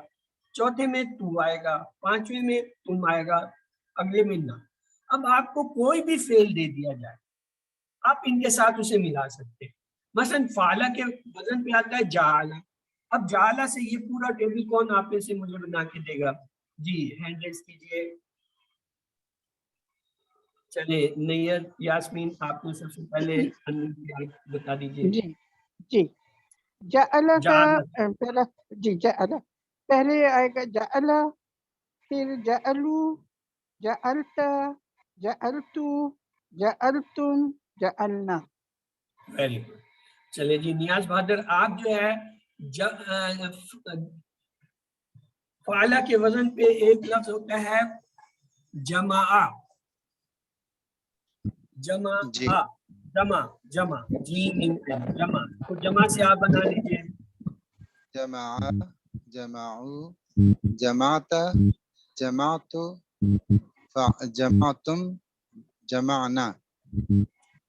چوتھے میں تو آئے گا، پانچویں میں تم آئے گا، اگلے میں نہ. اب آپ کو کوئی بھی فعل دے دیا جائے، آپ ان کے ساتھ اسے ملا سکتے ہیں. مثلا فعلا کے وزن پہ آتا ہے جعلا. اب جعلا سے یہ پورا ٹیبل کون آپ میں سے مجھے بنا کے دے گا؟ جی ہینڈ ریز کیجیے. چلے نیت، یاسمین آپ نے سب سے پہلے بتا دیجیے. جی جی جعلا کا پہلا، جی جعلا پہلے آئے گا جعلا، پھر جعلو، جعلتا، جعلتو، جعلتم، جعلنا. Very good. چلے جی نیاز بہادر، آپ جو ہے فعلا کے وزن پہ ایک لفظ ہوتا ہے جمع. جمع جی جمع جمع جمع. تو جمع سے آپ بنا لیجیے. جمع، جمعو، جمعت، جمعت، جمعتم، جمعنا.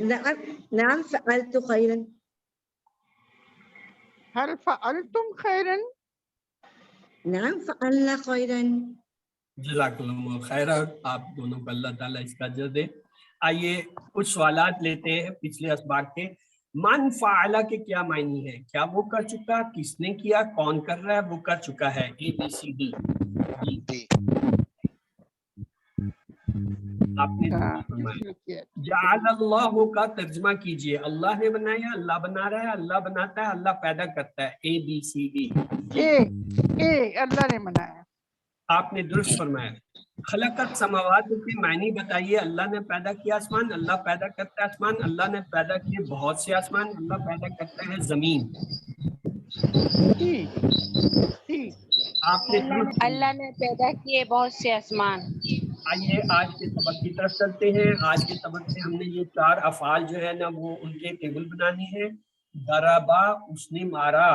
نعم فعلت خيرا. هل فعلتم خيرا؟ نعم فعلنا خيرا. جزاکاللہ خیر. آپ دونوں کو اللہ تعالیٰ اس کا اجر دے. آئیے کچھ سوالات لیتے ہیں پچھلے اسباق کے. من فعل کے کیا معنی ہے؟ کیا وہ کر چکا، کس نے کیا، کون کر رہا ہے، وہ کر چکا ہے. ABCD. ڈی. آپ نے جعل اللہ کا ترجمہ کیجئے. اللہ نے بنایا، اللہ بنا رہا ہے، اللہ بناتا ہے، اللہ پیدا کرتا ہے. ABCD. اے اللہ نے بنایا. آپ نے درست فرمایا. خلقت سماوات کے معنی بتائیے. اللہ نے پیدا کیا آسمان، اللہ پیدا کرتا ہے آسمان، اللہ نے پیدا کیے بہت سے آسمان، اللہ پیدا کرتا ہے زمین. آپ نے اللہ نے پیدا کیے بہت سے آسمان. آئیے آج کے سبق کی طرف چلتے ہیں. آج کے سبق میں ہم نے یہ 4 افعال جو ہے نا وہ ان کے ٹیبل بنانی ہے. ضربا اس نے مارا،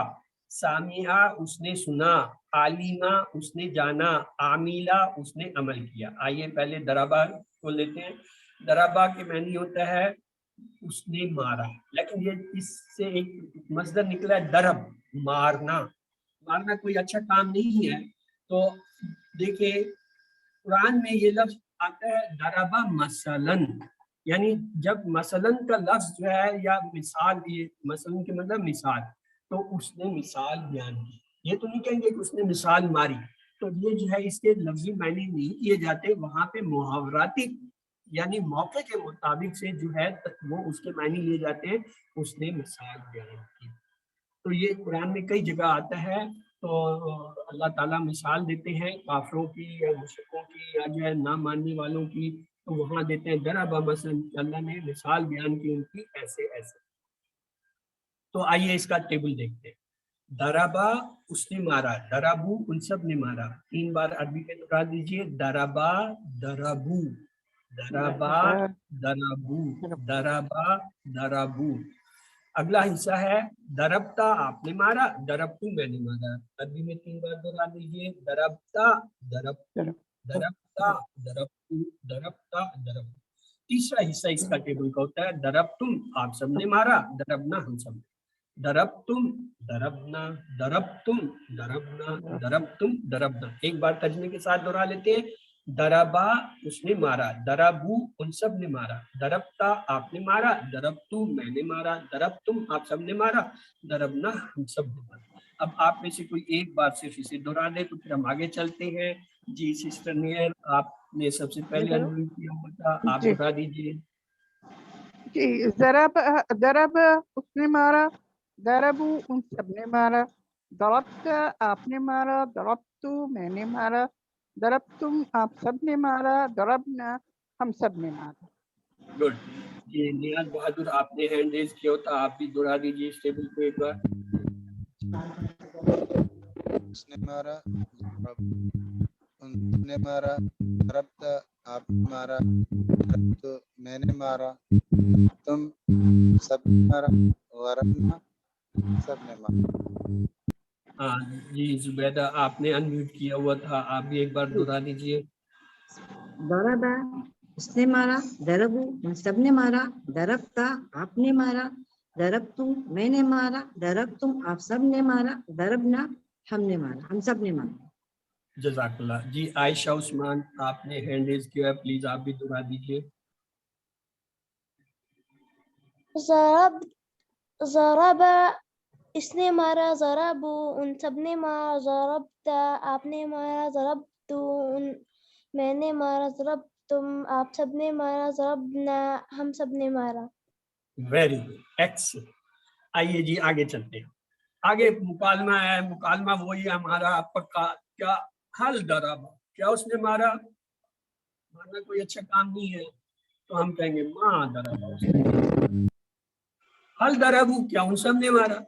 سامعہ اس نے سنا، عالیمہ اس نے جانا، عاملہ اس نے عمل کیا. آئیے پہلے ضربا کو لیتے ہیں. ضربا کے معنی ہوتا ہے اس نے مارا، لیکن یہ اس سے ایک مصدر نکلا ہے ضرب، مارنا. مارنا کوئی اچھا کام نہیں ہے. تو دیکھیں قرآن میں یہ لفظ آتا ہے ضربا مثلاً، یعنی جب مثلاً کا لفظ جو ہے یا مثال، یہ مثلاً کے مطلب مثال، تو اس نے مثال بیان کی. یہ تو نہیں کہیں گے کہ اس نے مثال ماری. تو یہ جو ہے اس کے لفظی معنی نہیں کیے جاتے. وہاں پہ محاوراتی یعنی موقع کے مطابق سے جو ہے وہ اس کے معنی لیے جاتے ہیں. اس نے مثال بیان کی. تو یہ قرآن میں کئی جگہ آتا ہے. تو اللہ تعالیٰ مثال دیتے ہیں کافروں کی یا مشرکوں کی یا جو ہے نہ ماننے والوں کی. تو وہاں دیتے ہیں ضربا مثلا، اللہ نے مثال بیان کی ان کی ایسے ایسے. تو آئیے اس کا ٹیبل دیکھتے ہیں. ضربا اس نے مارا، ضربو ان سب نے مارا. 3 بار عربی میں دہرا دیجیے. ضربا ضربو، ضربا ضربو، ضربا ضربو. اگلا حصہ ہے ضربتا آپ نے مارا، ضربتو میں نے مارا. عربی میں 3 بار دہرا دیجیے. ضربتا ضربتو، ضربتا ضربتو، ضربتا ضربتو. تیسرا حصہ اس کا ٹیبل کا ہوتا ہے ضربتم آپ سب نے مارا، ضربنا ہم سب نے. ضربتم ضربنا، ضربتم ضربنا، ضربتم ضربنا. ایک بار ترجمے کے ساتھ دہرا لیتے ہیں. ضربا اس نے مارا، ضربو ان سب نے مارا، ضربتا آپ نے مارا، ضربتو میں نے مارا، ضربتم آپ سب نے مارا، ضربنا ہم سب نے مارا. اب آپ میں سے کوئی ایک بار صرف اسے دہرا دے تو پھر ہم آگے چلتے ہیں. جی سسٹر نیئر آپ نے سب سے پہلے انویل کیا ہوا تھا، آپ دہرا دیجیے. جی ضرب اس نے مارا، ضربو ان سب نے مارا، ضربت آپ نے مارا، ضربتو میں نے مارا، ضربتم آپ سب نے مارا، ضربنا ہم سب نے مارا. گڈ. جی نیاز بہادر آپ نے ہینڈ ریز کیا ہوتا، آپ بھی دہرا دیجیے اس ٹیبل کو ایک بار. اس نے مارا، ان نے مارا، ضربت آپ نے مارا، ضربت میں نے مارا، تم سب نے مارا، ضربنا سب نے مارا. ہاں جی زبیدہ آپ نے انمیوٹ کیا ہوا تھا، آپ بھی ایک بار دہرا دیجیے. ضربا اس نے مارا، ضربو ان سب نے مارا، ضربتا آپ نے مارا، ضربتم میں نے مارا، ضربتم آپ سب نے مارا، ضربنا ہم نے مارا، ہم سب نے مارا. جزاک اللہ. جی عائشہ عثمان آپ نے ہینڈ ریز کیا ہے، پلیز آپ بھی دہرا دیجیے. ضربا اس نے مارا، ضربو ان سب نے مارا، ضربتا آپ نے مارا، ضربتو میں نے مارا، ضربتم آپ سب نے مارا، ضربنا ہم سب نے مارا. Very good, excellent. آئیے جی آگے چلتے ہیں. آگے مکالمہ ہے. مکالمہ وہی ہے ہمارا پکا. کیا حل ضربا، کیا اس نے مارا؟ مارنا کوئی اچھا کام نہیں ہے تو ہم کہیں گے ماں ضربا اس نے. حل ضربو کیا ان سب نے مارا؟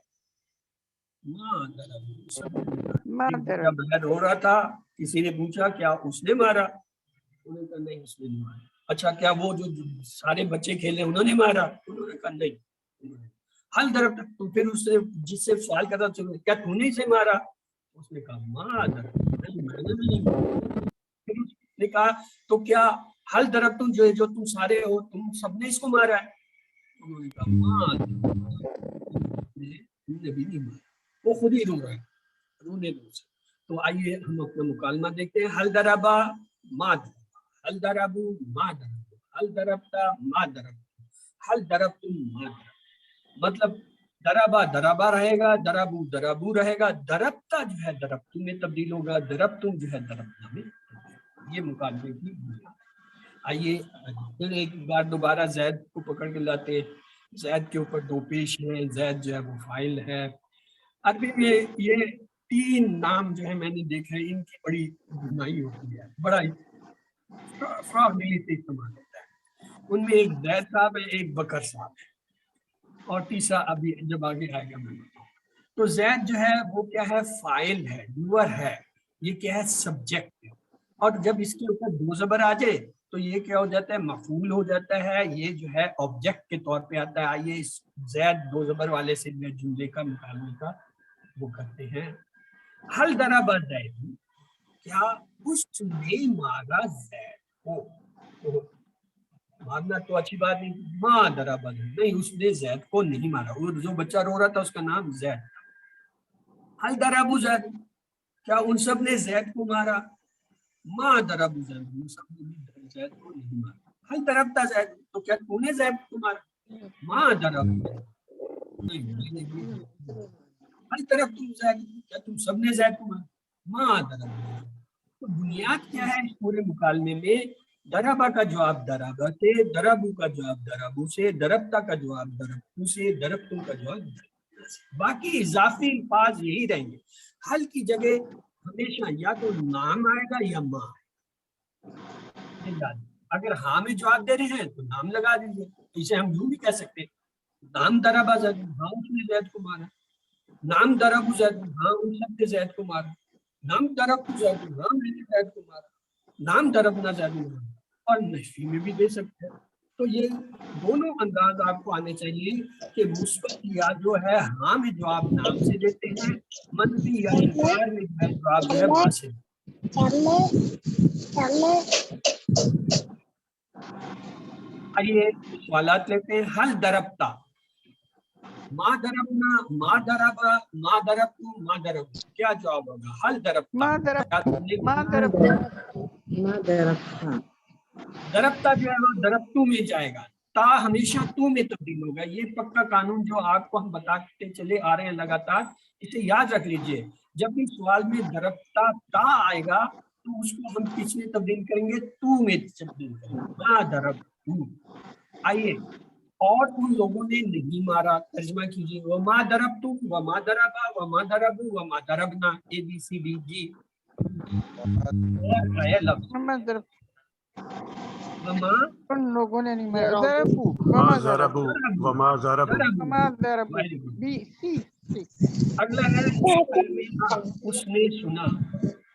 ماں ضربو سب نے مارا. جب بیان ہو رہا تھا کسی نے پوچھا کیا اس نے مارا؟ انہوں نے کہا نہیں اس نے نہیں مارا. اچھا کیا وہ جو سارے بچے کھیلے انہوں نے مارا؟ انہوں نے کہا نہیں. حل ضربتا تو پھر اس سے جس سے سوال کرتا کیا تو نے اسے مارا؟ اس نے کہا ماں ضربا نہیں میں نے نہیں مارا. پھر اس نے کہا تو کیا حل ضربتم جو تم سارے ہو تم سب نے اس کو مارا ہے؟ انہوں نے کہا ماں نے بھی نہیں مارا، وہ خود ہی رو رہا ہے، رونے دو سے۔ تو آئیے ہم اپنا مکالمہ دیکھتے ہیں۔ حل دربا ما دربا، حل دربو ما دربو، حل دربتا ما دربتو، حل دربتم ما دربتم۔ مطلب دربا دربا رہے گا، دربو دربو رہے گا، دربتا جو ہے دربتو میں تبدیل ہوگا، دربتم جو ہے دربنا میں تبدیل ہوگا۔ یہ مکالمے کی بنیاد۔ آئیے پھر ایک بار دوبارہ زید کو پکڑ کے لاتے ہیں۔ زید کے اوپر دو پیش ہے، زید جو ہے وہ فاعل ہے۔ عربی میں یہ تین نام جو ہے میں نے دیکھا ہے، ان کی بڑی بنائی ہوتی ہے، بڑا فراڈلی استعمال ہوتا ہے۔ ان میں ایک زید صاحب ہے، ایک بکر صاحب ہے، اور تیسرا ابھی جب آگے آئے گا میں بتاؤں۔ تو زید جو ہے وہ کیا ہے؟ فاعل ہے، ڈوور ہے۔ یہ کیا ہے؟ سبجیکٹ ہے۔ اور جب اس کے اوپر دو زبر آ جائے تو یہ کیا ہو جاتا ہے؟ مفعول ہو جاتا ہے۔ یہ جو ہے آبجیکٹ کے طور پہ آتا ہے۔ آئیے اس زید دو زبر والے سے میں جملے کا مکالمے کا وہ کرتے ہیں۔ حل درب زید، کیا اس نے مارا زید کو؟ مارنا تو اچھی بات نہیں، ماں درب زید، نہیں اس نے زید کو نہیں مارا، وہ جو بچہ رو رہا تھا اس کا نام زید تھا۔ حل درب زید، کیا ان سب نے زید کو مارا؟ ماں درب زید، ان سب نے زید کو نہیں مارا۔ حل دربتا زید، تو کیا تو نے زید کو مارا؟ ماں درب زید، نہیں میں نے بھی۔ حل دربتم زید، کیا تم سب نے زید کو مارا؟ ماں درب زید۔ تو بنیاد کیا ہے اس پورے مکالمے میں؟ دربا کا جواب دربا سے، دربو کا جواب دربو سے، دربتا کا جواب دربتو سے، دربتم کا جواب دربتا سے۔ باقی اضافی الفاظ یہی رہیں گے۔ حل کی جگہ ہمیشہ یا تو نام آئے گا یا ماں آئے گا۔ اگر ہاں میں جواب دے رہے ہیں تو نام لگا دیجیے، اسے ہم یوں بھی کہہ سکتے ہیں نام دربا زید، ہاں اس نے زید کو مارا۔ نام دربو زید، ہاں ان سب نے زید کو مارا۔ نام دربتو زید، ہاں میں نے زید کو مارا۔ نام دربنا زید کو مارا، اور نفی میں بھی دے سکتے ہیں۔ تو یہ دونوں انداز آپ کو آنے چاہیے کہ مثبت یا جو ہے ہاں میں جواب نام سے دیتے ہیں، منفی یا انکار میں جو ہے جواب جو ہے ماں سے۔ آئیے سوالات لیتے ہیں۔ حل دربتا، ما دربنا، ما دربا، ما دربتو، ما درب، کیا جواب ہوگا؟ حل دربتا، ما درب کیا تم نے ما دربتا ما دربتا، دربتا جو ہے وہ دربتو میں جائے گا، تا ہمیشہ تو میں تبدیل ہوگا۔ یہ پکا قانون جو آپ کو ہم بتاتے چلے آ رہے ہیں لگاتار، اسے یاد رکھ لیجئے۔ جب بھی سوال میں دربتا تا آئے گا تو اس کو ہم کس میں تبدیل کریں گے؟ تو میں تبدیل کریں گے، ما دربتو۔ آئیے، اور ان لوگوں نے نہیں مارا، ترجمہ کیجیے۔ وما دربتم، وما دربا، وما دربو، وما دربنا، اے بی سی ڈی جی۔ اور آیا لفظ وما درب، وما ان لوگوں نے نہیں مارا، ضربو ما وما ضربوا ضربو وما ضربوا وما ضربو، Very good. بی سی سی۔ اگلا ہے سمع، اس نے سنا۔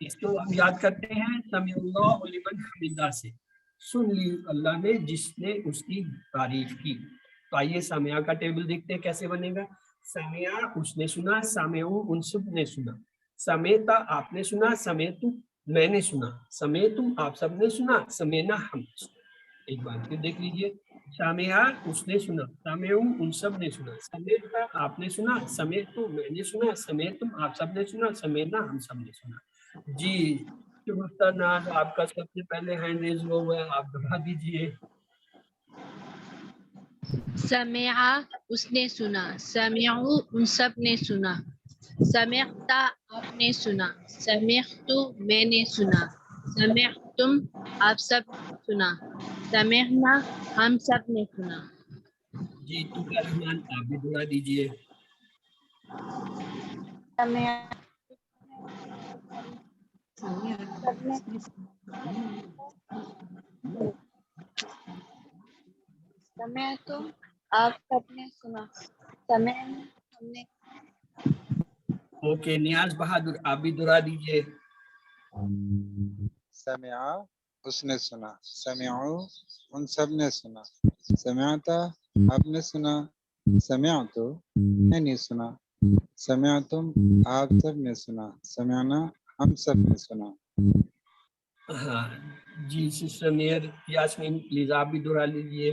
اس کو ہم یاد کرتے ہیں سمع اللہ لمن حمدہ سے، سن لی اللہ نے جس نے اس کی تعریف کی۔ تو آئیے سمع کا ٹیبل دیکھتے ہیں کیسے بنے گا۔ سمع اس نے سنا، سمعوا ان سب نے سنا، سمعتا آپ نے سنا، سمعتم میں نے سنا، سمعتم آپ سب نے سنا، سمعنا ہم نے سنا۔ ایک بار پھر دیکھ لیجئے، سامعہ اس نے سنا، سامعو ان سب نے سنا، سمعتا آپ نے سنا، سمعتو میں نے سنا، سمعتم آپ سب نے سنا، سمعنا ہم سب نے سنا۔ جی شگفتہ ناز، آپ کا سب سے پہلے ہینڈ ریز ہوا ہے، آپ بتا دیجئے۔ سمعا اس نے سنا، سمعو ان سب نے سنا، سمعتا آپ نے سنا، سمعتو میں نے سنا، سمعتم آپ سب نے سنا، سمعنا ہم سب نے سنا۔ جی طوبیٰ رحمان آپ بھی دہرا دیجئے۔ سمعتم آپ سب نے سنا، سمعنا ہم نے۔ اوکے نیاز بہادر آپ بھی دہرا دیجئے۔ سمعا اس نے سنا، سمعو ان سب نے سنا، سمعتا آپ نے سنا، سمعتو میں نے سنا، سمعتم آپ سب نے سنا، سمعنا ہم سب نے سنا۔ ہاں جی سسٹر نیئر یاسمین پلیز آپ بھی دہرا لیجئے۔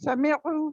سمعوا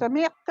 سمعت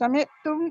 سمعتم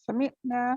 سمعنا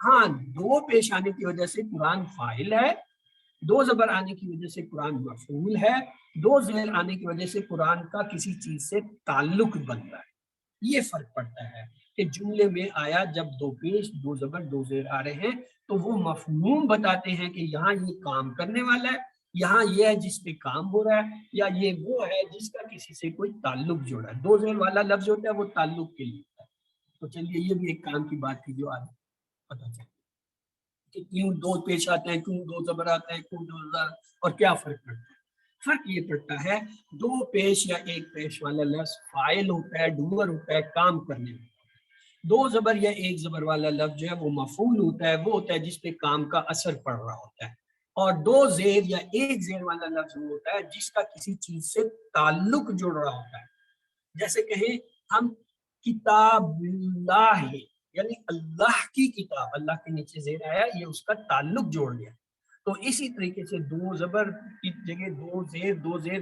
ہاں 2 پیش آنے کی وجہ سے قرآن فاعل ہے، 2 زبر آنے کی وجہ سے قرآن مفعول ہے، 2 زیر آنے کی وجہ سے قرآن کا کسی چیز سے تعلق بن رہا ہے. یہ فرق پڑتا ہے کہ جملے میں آیا جب 2 پیش 2 زبر 2 زیر آ رہے ہیں تو وہ مفہوم بتاتے ہیں کہ یہاں یہ کام کرنے والا ہے، یہاں یہ ہے جس پہ کام ہو رہا ہے، یا یہ وہ ہے جس کا کسی سے کوئی تعلق جوڑا ہے. 2 زیر والا لفظ ہوتا ہے وہ تعلق کے لیے ہوتا ہے. تو چلیے یہ بھی ایک کام کی بات تھی جو آج پتا چلے کہ کیوں 2 پیش آتے ہیں، کیوں 2 زبر آتے ہیں، کیوں 2 زبر، اور کیا فرق پڑتا ہے. فرق یہ پڑتا ہے 2 پیش یا 1 پیش والا لفظ فاعل ہوتا ہے، ڈوئر ہوتا ہے، کام کرنے میں. 2 زبر یا 1 زبر والا لفظ جو ہے وہ مفعول ہوتا ہے، وہ ہوتا ہے جس پہ کام کا اثر پڑ رہا ہوتا ہے. اور 2 زیر یا 1 زیر والا لفظ وہ ہوتا ہے جس کا کسی چیز سے تعلق جڑ رہا ہوتا ہے. جیسے کہیں ہم کتاب اللہ ہے، یعنی اللہ کی کتاب، اللہ کے نیچے زیر آیا، یہ اس کا تعلق جوڑ لیا. تو اسی طریقے سے 2 زبر کی جگہ 2 زیر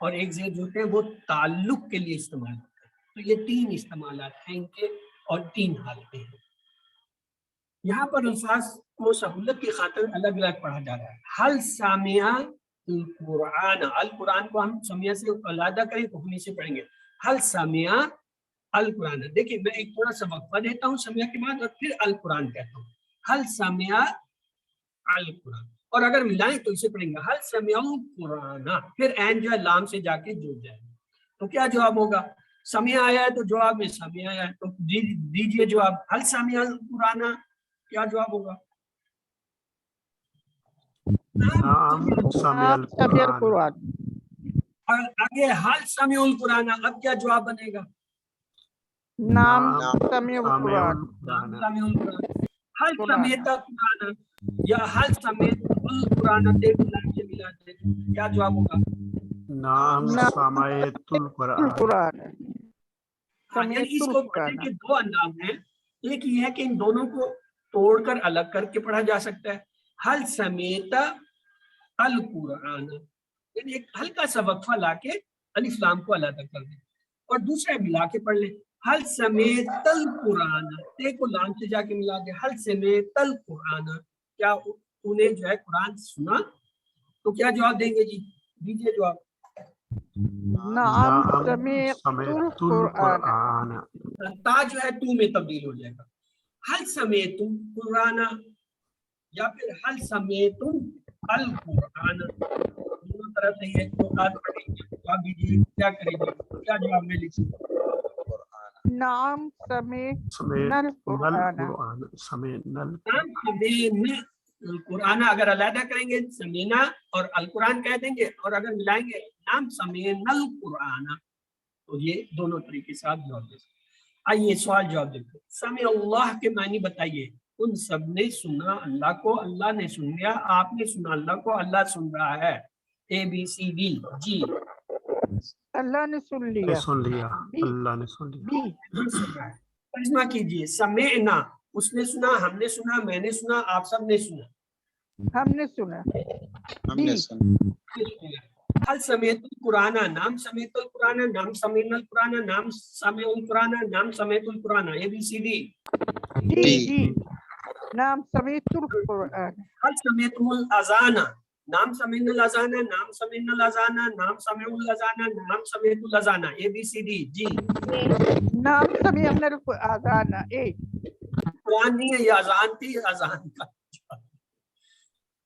اور 1 زیر جو ہوتے ہیں وہ تعلق کے لیے استعمال ہوتے ہیں. تو یہ 3 استعمالات ہیں ان کے اور 3 حالتیں ہیں. یہاں پر الفاظ کو سہولت کی خاطر الگ الگ پڑھا جا رہا ہے. حل سامع القرآن، القرآن کو ہم سمیع سے علیحدہ کریں تو ہم اسے پڑھیں گے حل سامع القرآن. دیکھیں میں ایک تھوڑا سا وقفہ دیتا ہوں سمیع کے بعد اور پھر القرآن کہتا ہوں. حل سامع القرآن، اور اگر ملائیں تو اسے پڑھیں گے حل سمع القرآن، پھر عین جو ہے لام سے جا کے جڑ جائے. تو کیا جواب ہوگا؟ سمع آیا ہے تو جواب میں سمع آیا ہے، تو دیجئے جواب حل سمع القرآن، کیا جواب ہوگا؟ نعم سمع القرآن. اور آگے حل سمع القرآن، اب کیا جواب بنے گا؟ نعم سمع القرآن. سمع القرآن. حل سمیت القرآن یا حل سمیت القرآن سے ملا دے، کیا جواب ہوگا؟ نعم سمعت القرآن. یعنی اس کو پڑھنے کے 2 انداز ہیں. ایک یہ ہے کہ ان دونوں کو توڑ کر الگ کر کے پڑھا جا سکتا ہے. حل سمیت القرآن یعنی ایک ہلکا سا وقفہ لا کے الف لام کو علیحدہ کر دیں، اور دوسرا ملا کے پڑھ لیں حل سمیت القرآن، تے کو لام سے جا کے ملا دے حل سمیت القرآن، کیا انہیں جو ہے قرآن سنا؟ تو کیا جواب دیں گے جی؟ دیجیے جواب. نعم سمعت القرآن. تا جو ہے تو میں تبدیل ہو جائے گا. حل سمیت القرآن یا پھر حل سمیت القرآن، دونوں طرف سے یہ تو بات پڑھیں گے. جواب دیجیے کیا کریں گے، کیا جواب میں لکھیں گے؟ نعم سمعنا القرآن. القرآن اگر علیحدہ کریں گے سمینا اور القرآن کہہ دیں گے، اور اگر ملائیں گے نام سمینا القرآن، تو یہ دونوں طریقے سے آپ جواب دیں. آئیے سوال جواب دیتے ہیں. سمع اللہ کے معنی بتائیے. ان سب نے سنا اللہ کو، اللہ نے سن لیا، آپ نے سنا اللہ کو، اللہ سن رہا ہے. اے بی سی ڈی. جی اللہ نے سن لیا. اللہ نے سن لیا. ترجمہ کیجیے. سمعنا اس نے سنا، ہم نے سنا، میں نے سنا، آپ سب نے سنا. ہم نے سنا. حل سمیت القرآن، نام سمیت القرآن، نام سمینا القرآن، نام سمع القرآن، نام سمیت القرآن. اے بی سی ڈی. جی نام سمیت القرآن. حل سمیتم الاذان، نام سمینا الاذان، نام سمینا الاذان، نام سمع الاذان، نام سمیت الاذان. اے بی سی ڈی. جی نام سمینا الاذان. قرآن نہیں ہے یہ اذان تھی، اذان کا.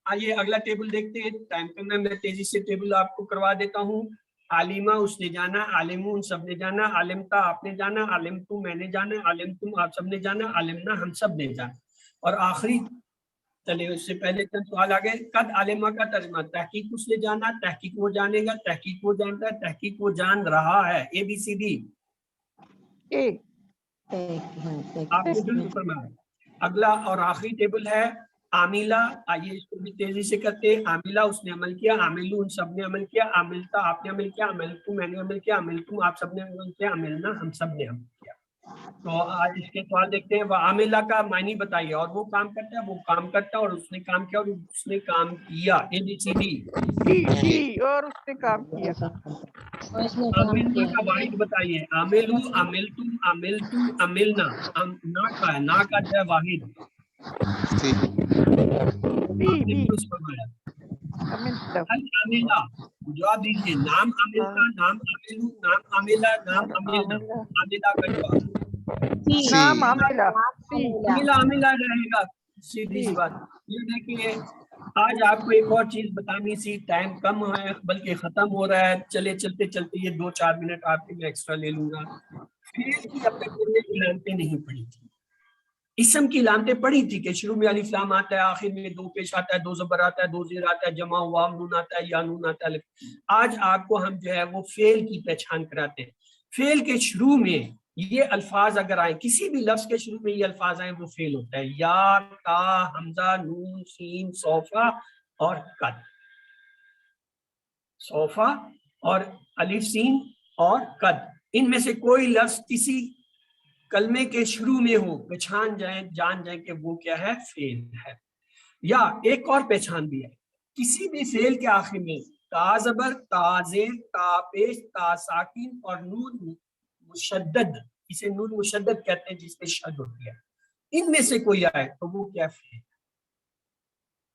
آئیے اگلا ٹیبل دیکھتے ہیں. ٹائم کرنا میں تیزی سے ٹیبل آپ کو کروا دیتا ہوں. عالمہ اس نے جانا، عالمون سب نے جانا، عالمتا آپ نے جانا، عالمتو میں نے جانا، عالمتم آپ سب نے جانا، عالمنا ہم سب نے جانا. اور آخری چلے اس سے پہلے چند سوال آ گئے. قد عالمہ کا ترجمہ تحقیق اس نے جانا، تحقیق وہ جانے گا، تحقیق وہ جانتا ہے، تحقیق وہ جان رہا ہے. اے بی سی ڈی. آپ نے بالکل فرمایا. اگلا اور آخری ٹیبل ہے عاملہ. آئیے اس کو بھی تیزی سے کرتے ہیں. عاملہ اس نے عمل کیا، عاملو ان سب نے عمل کیا، عاملتا آپ نے عمل کیا، عملتو میں نے عمل کیا، عملتم آپ سب نے عمل کیا، عملنا ہم سب نے عمل کیا. تو آج اس کے سوال دیکھتے ہیں. وہ عاملہ کا معنی بتائیے. اور وہ کام کرتا ہے، وہ کام کرتا ہے، اور اس نے کام کیا، اور اس نے کام کیا. اے بی سی ڈی. جی اور اس نے کام کیا. عاملہ کا واحد بتائیے. عاملو، عملتم، عملتو، عملنا. نا کا ہے، نا کا جو ہے واحد. سی بی بی درست فرمایا. عملت العاملہ جواب دیجیے. نام عاملہ، نام عاملو، نام عاملہ، نام عاملنا. عاملہ کا جواب سی نام عاملہ سی عاملہ عاملہ رہے گا. سیدھی سی بات. یہ دیکھیے آج آپ کو ایک اور چیز بتانی سی، ٹائم کم ہے بلکہ ختم ہو رہا ہے. چلے چلتے چلتے یہ 2-4 منٹ آپ کے میں ایکسٹرا لے لوں گا. فیل کی اب تک ہم نے علامتیں نہیں پڑھی تھی. اسم کی علامتیں پڑھی تھی کہ شروع میں الف لام آتا ہے، آخر میں 2 پیش آتا ہے، 2 زبر آتا ہے، 2 زیر آتا ہے، جمع واو نون آتا ہے یا نون آتا ہے. آج آپ کو ہم جو ہے وہ فعل کی پہچان کراتے ہیں. فعل کے شروع میں یہ الفاظ اگر آئیں، کسی بھی لفظ کے شروع میں یہ الفاظ آئیں وہ فعل ہوتا ہے. یا، تا، حمزہ، نون، سین، صوفہ اور قد. صوفہ اور الف سین اور قد، ان میں سے کوئی لفظ کسی کلمے کے شروع میں ہو، پہچان جائیں، جان جائیں کہ وہ کیا ہے، فعل ہے. یا ایک اور پہچان بھی ہے، کسی بھی فعل کے آخر میں تا زبر، تا زیر، تا پیش، تا ساکن اور نون مشدد، اسے نون مشدد کہتے ہیں جس پہ شد ہوتی ہے، ان میں سے کوئی آئے تو وہ کیا فعل.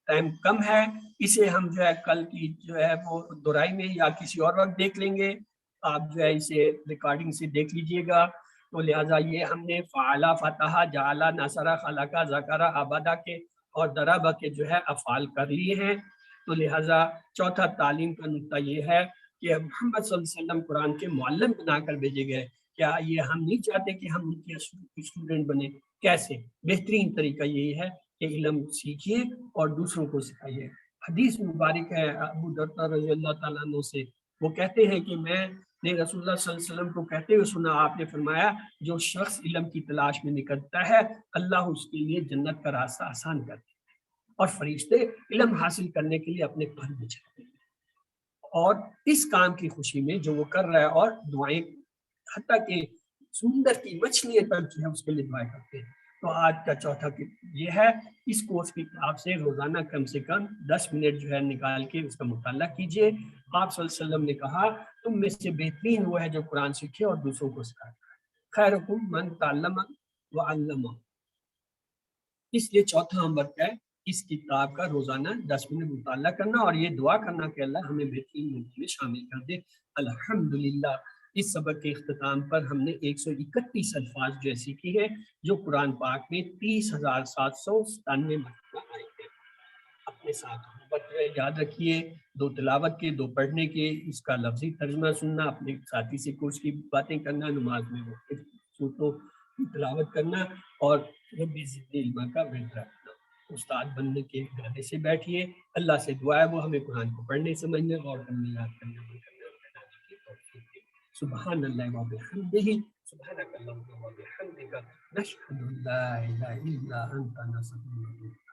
ٹائم کم ہے، اسے ہم جو ہے کل کی جو ہے وہ دہرائی میں یا کسی اور وقت دیکھ لیں گے. آپ جو ہے اسے ریکارڈنگ سے دیکھ لیجئے گا. تو لہٰذا یہ ہم نے فعلا، فتح، جعلا، نصرہ، خلقہ، ذکرہ، عبدہ کے اور ضربہ کے جو ہے افعال کر لیے ہیں. تو لہٰذا چوتھا تعلیم کا نقطہ یہ ہے کہ محمد صلی اللہ علیہ وسلم قرآن کے معلم بنا کر بھیجے گئے. کیا یہ ہم نہیں چاہتے کہ ہم ان کے اسٹوڈنٹ بنے؟ کیسے؟ بہترین طریقہ یہی ہے کہ علم سیکھیے اور دوسروں کو سکھائیے. حدیث مبارک ہے ابو درداء رضی اللہ تعالیٰ عنہ سے، وہ کہتے ہیں کہ میں نے رسول اللہ صلی اللہ علیہ وسلم کو کہتے ہوئے سنا، آپ نے فرمایا جو شخص علم کی تلاش میں نکلتا ہے اللہ اس کے لیے جنت کا راستہ آسان کر دیتا ہے، اور فرشتے علم حاصل کرنے کے لیے اپنے پر بچھاتے ہیں. اور اس کام کی خوشی میں جو وہ کر رہا ہے، اور دعائیں حتیٰ کہ سمندر کی مچھلیاں تک جو ہے اس کے لیے دعائیں کرتے ہیں. تو آج کا چوتھا یہ ہے، اس کورس کی کتاب سے روزانہ کم سے کم 10 منٹ جو ہے نکال کے اس کا مطالعہ کیجیے. آپ صلی اللہ علیہ وسلم نے کہا تم میں سے بہترین وہ ہے جو قرآن سیکھے اور دوسروں کو سکھائے. خیرکم من تعلم وعلم. اس لیے چوتھا نمبر کا ہے اس کتاب کا روزانہ 10 منٹ مطالعہ کرنا، اور یہ دعا کرنا کہ اللہ ہمیں بہترین ملک میں شامل کر دے. الحمدللہ اس سبق کے اختتام پر ہم نے 131 الفاظ جو سیکھی ہے جو قرآن پاک میں 30,797 مرتبہ آئے ہیں. اپنے ساتھ یاد رکھیے، 2 تلاوت کے، 2 پڑھنے کے، اس کا لفظی ترجمہ سننا، اپنے ساتھی سے کورس کی باتیں کرنا، نماز میں صورتوں کی تلاوت کرنا، اور ربی زدنی علما کا ورد رکھنا. استاد بننے کے ارادے سے بیٹھیے. اللہ سے دعا ہے وہ ہمیں قرآن کو پڑھنے، سمجھنے اور کرنے، یاد کرنے کی توفیق دے. سبحان اللہ و بحمدہ، سبحانک اللہم و بحمدک، نشہد ان لا الہ الا انت، نستغفرک.